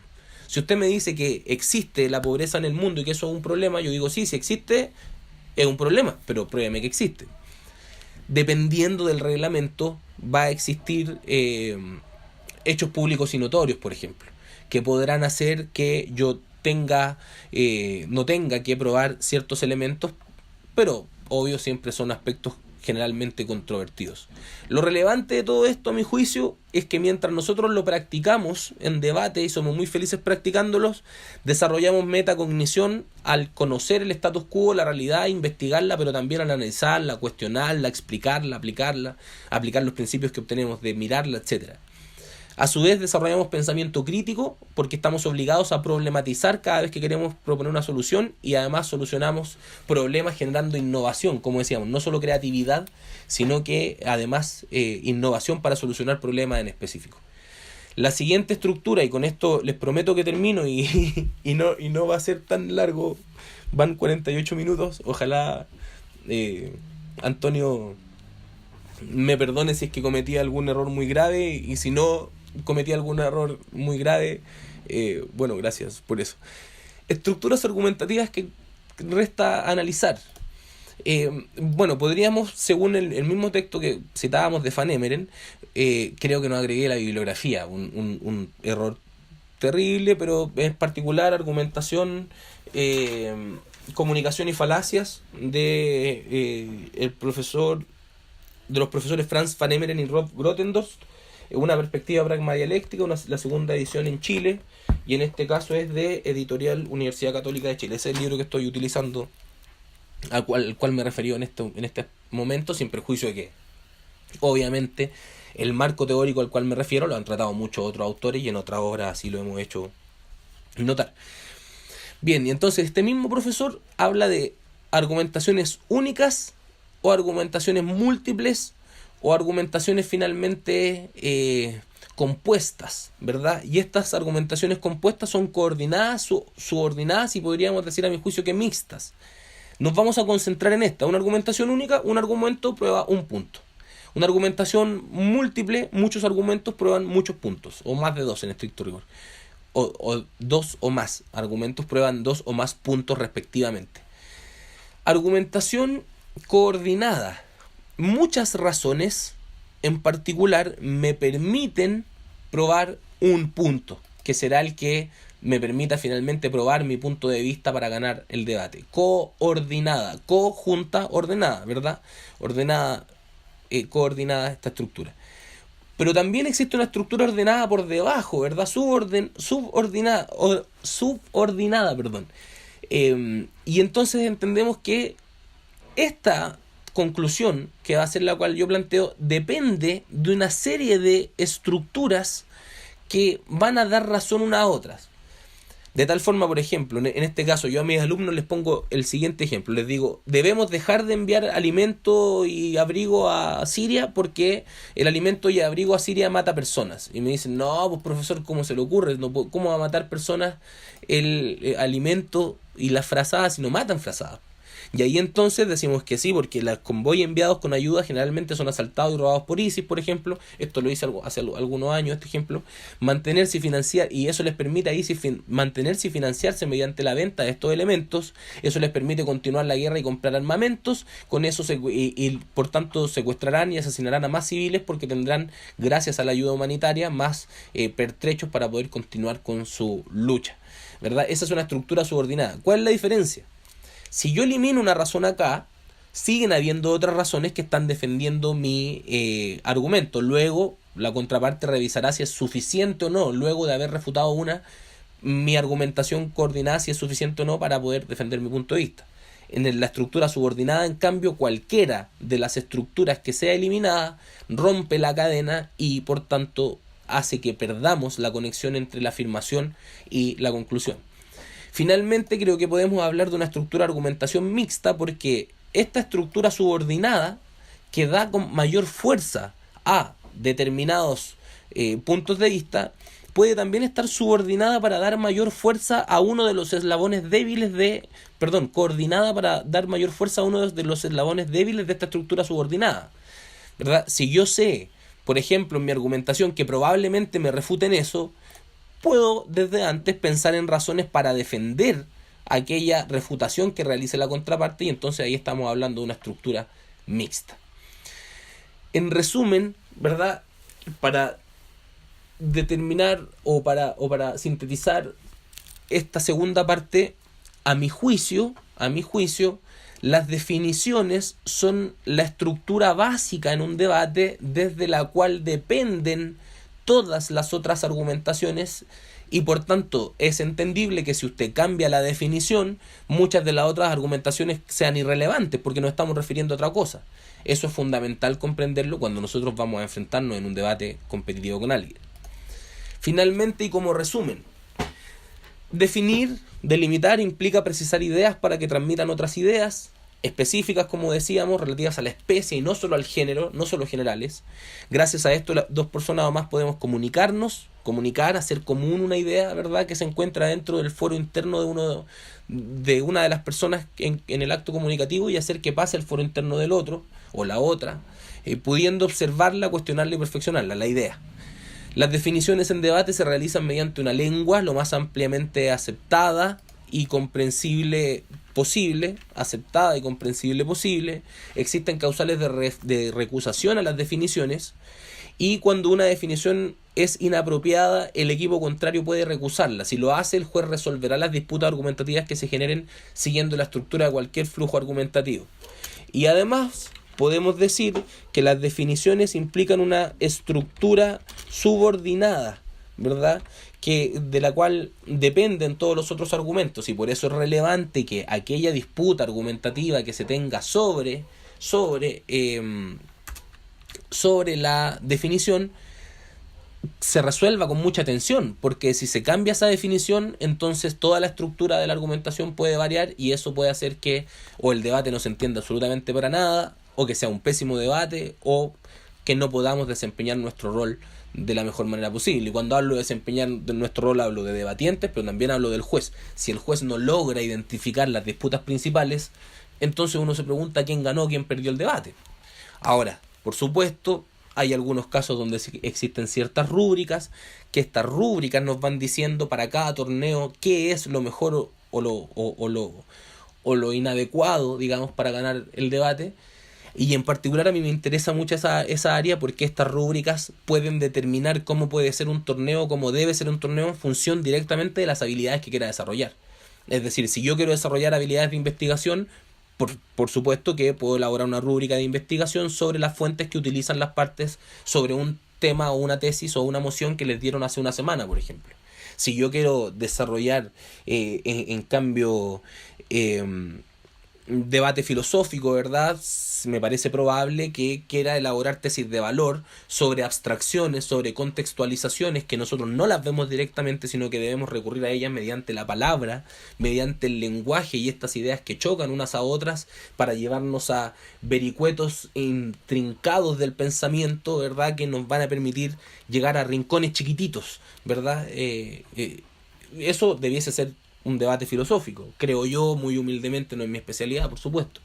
Si usted me dice que existe la pobreza en el mundo y que eso es un problema, yo digo, sí, si existe, es un problema, pero pruébeme que existe. Dependiendo del reglamento, va a existir hechos públicos y notorios, por ejemplo, que podrán hacer que yo no tenga que probar ciertos elementos, pero obvio siempre son aspectos generalmente controvertidos. Lo relevante de todo esto, a mi juicio, es que mientras nosotros lo practicamos en debate y somos muy felices practicándolos, desarrollamos metacognición al conocer el status quo, la realidad, investigarla, pero también al analizarla, cuestionarla, explicarla, aplicarla, aplicar los principios que obtenemos de mirarla, etc. A su vez desarrollamos pensamiento crítico porque estamos obligados a problematizar cada vez que queremos proponer una solución, y además solucionamos problemas generando innovación, como decíamos, no solo creatividad, sino que además innovación para solucionar problemas en específico. La siguiente estructura, y con esto les prometo que termino y no va a ser tan largo, van 48 minutos, ojalá Antonio me perdone si es que cometí algún error muy grave, y si no cometí algún error muy grave, bueno, gracias por eso. Estructuras argumentativas que resta analizar. Bueno, podríamos, según el mismo texto que citábamos de Van Emeren, creo que no agregué la bibliografía, un error terrible, pero es particular, argumentación, comunicación y falacias de los profesores Franz Van Emeren y Rob Grotendorf, una perspectiva pragmadialéctica, la segunda edición en Chile, y en este caso es de Editorial Universidad Católica de Chile. Ese es el libro que estoy utilizando, al cual me referí en este momento, sin perjuicio de que, obviamente, el marco teórico al cual me refiero lo han tratado muchos otros autores, y en otras obras así lo hemos hecho notar. Bien, y entonces este mismo profesor habla de argumentaciones únicas o argumentaciones múltiples o argumentaciones finalmente compuestas, ¿verdad? Y estas argumentaciones compuestas son coordinadas, subordinadas y podríamos decir a mi juicio que mixtas. Nos vamos a concentrar en esta. Una argumentación única, un argumento prueba un punto. Una argumentación múltiple, muchos argumentos prueban muchos puntos, o más de dos en estricto rigor. O dos o más argumentos prueban dos o más puntos respectivamente. Argumentación coordinada. Muchas razones en particular me permiten probar un punto, que será el que me permita finalmente probar mi punto de vista para ganar el debate. Coordinada, conjunta, ordenada, ¿verdad? Ordenada, coordinada esta estructura. Pero también existe una estructura ordenada por debajo, ¿verdad? Subordinada, perdón. Y entonces entendemos que esta conclusión, que va a ser la cual yo planteo, depende de una serie de estructuras que van a dar razón unas a otras. De tal forma, por ejemplo, en este caso yo a mis alumnos les pongo el siguiente ejemplo. Les digo, debemos dejar de enviar alimento y abrigo a Siria porque el alimento y abrigo a Siria mata personas. Y me dicen, no, pues profesor, ¿cómo se le ocurre? No, ¿cómo va a matar personas el alimento y las frazadas si no matan frazadas? Y ahí entonces decimos que sí, porque los convoyes enviados con ayuda generalmente son asaltados y robados por ISIS, por ejemplo. Esto lo hice hace algunos años, este ejemplo. Mantenerse y financiar, y eso les permite a ISIS mantenerse y financiarse mediante la venta de estos elementos. Eso les permite continuar la guerra y comprar armamentos. Con eso y por tanto secuestrarán y asesinarán a más civiles porque tendrán, gracias a la ayuda humanitaria, más pertrechos para poder continuar con su lucha, ¿verdad? Esa es una estructura subordinada. ¿Cuál es la diferencia? Si yo elimino una razón acá, siguen habiendo otras razones que están defendiendo mi argumento. Luego, la contraparte revisará si es suficiente o no, luego de haber refutado mi argumentación coordinada, si es suficiente o no para poder defender mi punto de vista. En la estructura subordinada, en cambio, cualquiera de las estructuras que sea eliminada rompe la cadena y, por tanto, hace que perdamos la conexión entre la afirmación y la conclusión. Finalmente, creo que podemos hablar de una estructura de argumentación mixta porque esta estructura subordinada que da con mayor fuerza a determinados puntos de vista puede también estar subordinada para dar mayor fuerza a uno de los eslabones débiles coordinada para dar mayor fuerza a uno de los eslabones débiles de esta estructura subordinada, ¿verdad? Si yo sé, por ejemplo, en mi argumentación que probablemente me refuten eso, puedo desde antes pensar en razones para defender aquella refutación que realice la contraparte y entonces ahí estamos hablando de una estructura mixta. En resumen, ¿verdad? Para determinar o para sintetizar esta segunda parte, a mi juicio, las definiciones son la estructura básica en un debate desde la cual dependen todas las otras argumentaciones y por tanto es entendible que si usted cambia la definición, muchas de las otras argumentaciones sean irrelevantes porque nos estamos refiriendo a otra cosa. Eso es fundamental comprenderlo cuando nosotros vamos a enfrentarnos en un debate competitivo con alguien. Finalmente, y como resumen, definir, delimitar implica precisar ideas para que transmitan otras ideas específicas, como decíamos, relativas a la especie y no solo al género, no solo generales. Gracias a esto, las dos personas o más podemos comunicar, hacer común una idea, ¿verdad?, que se encuentra dentro del foro interno de una de las personas en el acto comunicativo y hacer que pase al foro interno del otro o la otra, pudiendo observarla, cuestionarla y perfeccionarla, la idea. Las definiciones en debate se realizan mediante una lengua lo más ampliamente aceptada y comprensible posible, aceptada y comprensible posible. Existen causales de recusación a las definiciones y cuando una definición es inapropiada, el equipo contrario puede recusarla. Si lo hace, el juez resolverá las disputas argumentativas que se generen siguiendo la estructura de cualquier flujo argumentativo. Y además, podemos decir que las definiciones implican una estructura subordinada, ¿verdad?, de la cual dependen todos los otros argumentos y por eso es relevante que aquella disputa argumentativa que se tenga sobre la definición se resuelva con mucha atención, porque si se cambia esa definición, entonces toda la estructura de la argumentación puede variar y eso puede hacer que o el debate no se entienda absolutamente para nada, o que sea un pésimo debate, o que no podamos desempeñar nuestro rol de la mejor manera posible. Y cuando hablo de desempeñar nuestro rol, hablo de debatientes, pero también hablo del juez. Si el juez no logra identificar las disputas principales, entonces uno se pregunta quién ganó, quién perdió el debate. Ahora, por supuesto, hay algunos casos donde existen ciertas rúbricas, que estas rúbricas nos van diciendo para cada torneo qué es lo mejor o lo inadecuado, digamos, para ganar el debate. Y en particular a mí me interesa mucho esa área, porque estas rúbricas pueden determinar cómo puede ser un torneo, cómo debe ser un torneo en función directamente de las habilidades que quiera desarrollar. Es decir, si yo quiero desarrollar habilidades de investigación, por supuesto que puedo elaborar una rúbrica de investigación sobre las fuentes que utilizan las partes sobre un tema o una tesis o una moción que les dieron hace una semana, por ejemplo. Si yo quiero desarrollar, en cambio, debate filosófico, ¿verdad? Me parece probable que quiera elaborar tesis de valor sobre abstracciones, sobre contextualizaciones que nosotros no las vemos directamente, sino que debemos recurrir a ellas mediante la palabra, mediante el lenguaje y estas ideas que chocan unas a otras para llevarnos a vericuetos intrincados del pensamiento, ¿verdad? Que nos van a permitir llegar a rincones chiquititos, ¿verdad? Eso debiese ser un debate filosófico, creo yo, muy humildemente, no es mi especialidad, por supuesto.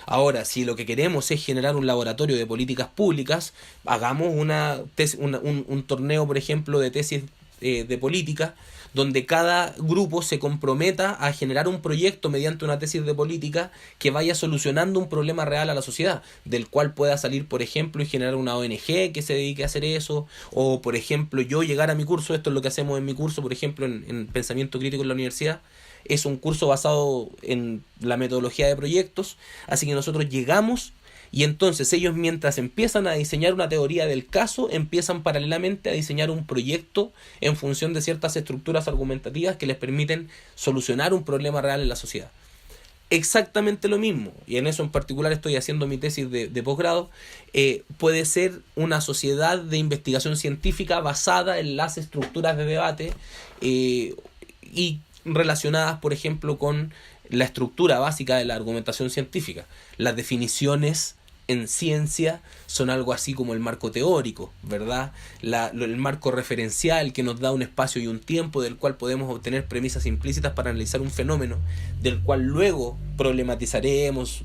Ahora, si lo que queremos es generar un laboratorio de políticas públicas, hagamos un torneo, por ejemplo, de tesis de política, donde cada grupo se comprometa a generar un proyecto mediante una tesis de política que vaya solucionando un problema real a la sociedad, del cual pueda salir, por ejemplo, y generar una ONG que se dedique a hacer eso, o, por ejemplo, yo llegar a mi curso, esto es lo que hacemos en mi curso, por ejemplo, en Pensamiento Crítico en la universidad. Es un curso basado en la metodología de proyectos, así que nosotros llegamos y entonces ellos, mientras empiezan a diseñar una teoría del caso, empiezan paralelamente a diseñar un proyecto en función de ciertas estructuras argumentativas que les permiten solucionar un problema real en la sociedad. Exactamente lo mismo, y en eso en particular estoy haciendo mi tesis de posgrado, puede ser una sociedad de investigación científica basada en las estructuras de debate y relacionadas, por ejemplo, con la estructura básica de la argumentación científica. Las definiciones en ciencia son algo así como el marco teórico, ¿verdad? El marco referencial que nos da un espacio y un tiempo del cual podemos obtener premisas implícitas para analizar un fenómeno, del cual luego problematizaremos,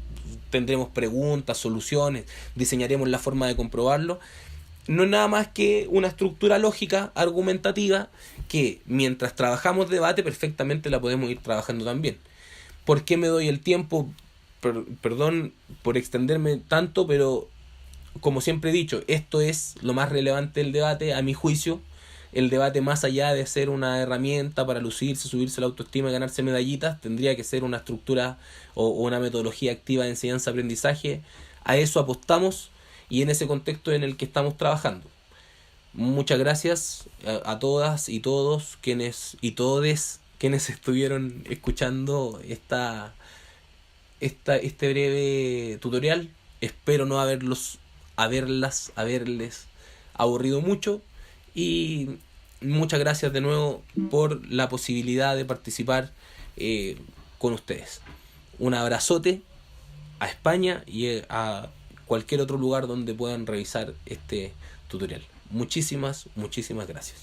tendremos preguntas, soluciones, diseñaremos la forma de comprobarlo. No es nada más que una estructura lógica, argumentativa, que mientras trabajamos debate perfectamente la podemos ir trabajando también. ¿Por qué me doy el tiempo? Perdón por extenderme tanto, pero como siempre he dicho, esto es lo más relevante del debate, a mi juicio. El debate, más allá de ser una herramienta para lucirse, subirse la autoestima y ganarse medallitas, tendría que ser una estructura o una metodología activa de enseñanza-aprendizaje. A eso apostamos y en ese contexto en el que estamos trabajando. Muchas gracias a todas y todos quienes estuvieron escuchando este breve tutorial. Espero no haberles aburrido mucho, y muchas gracias de nuevo por la posibilidad de participar con ustedes. Un abrazote a España y a cualquier otro lugar donde puedan revisar este tutorial. Muchísimas gracias.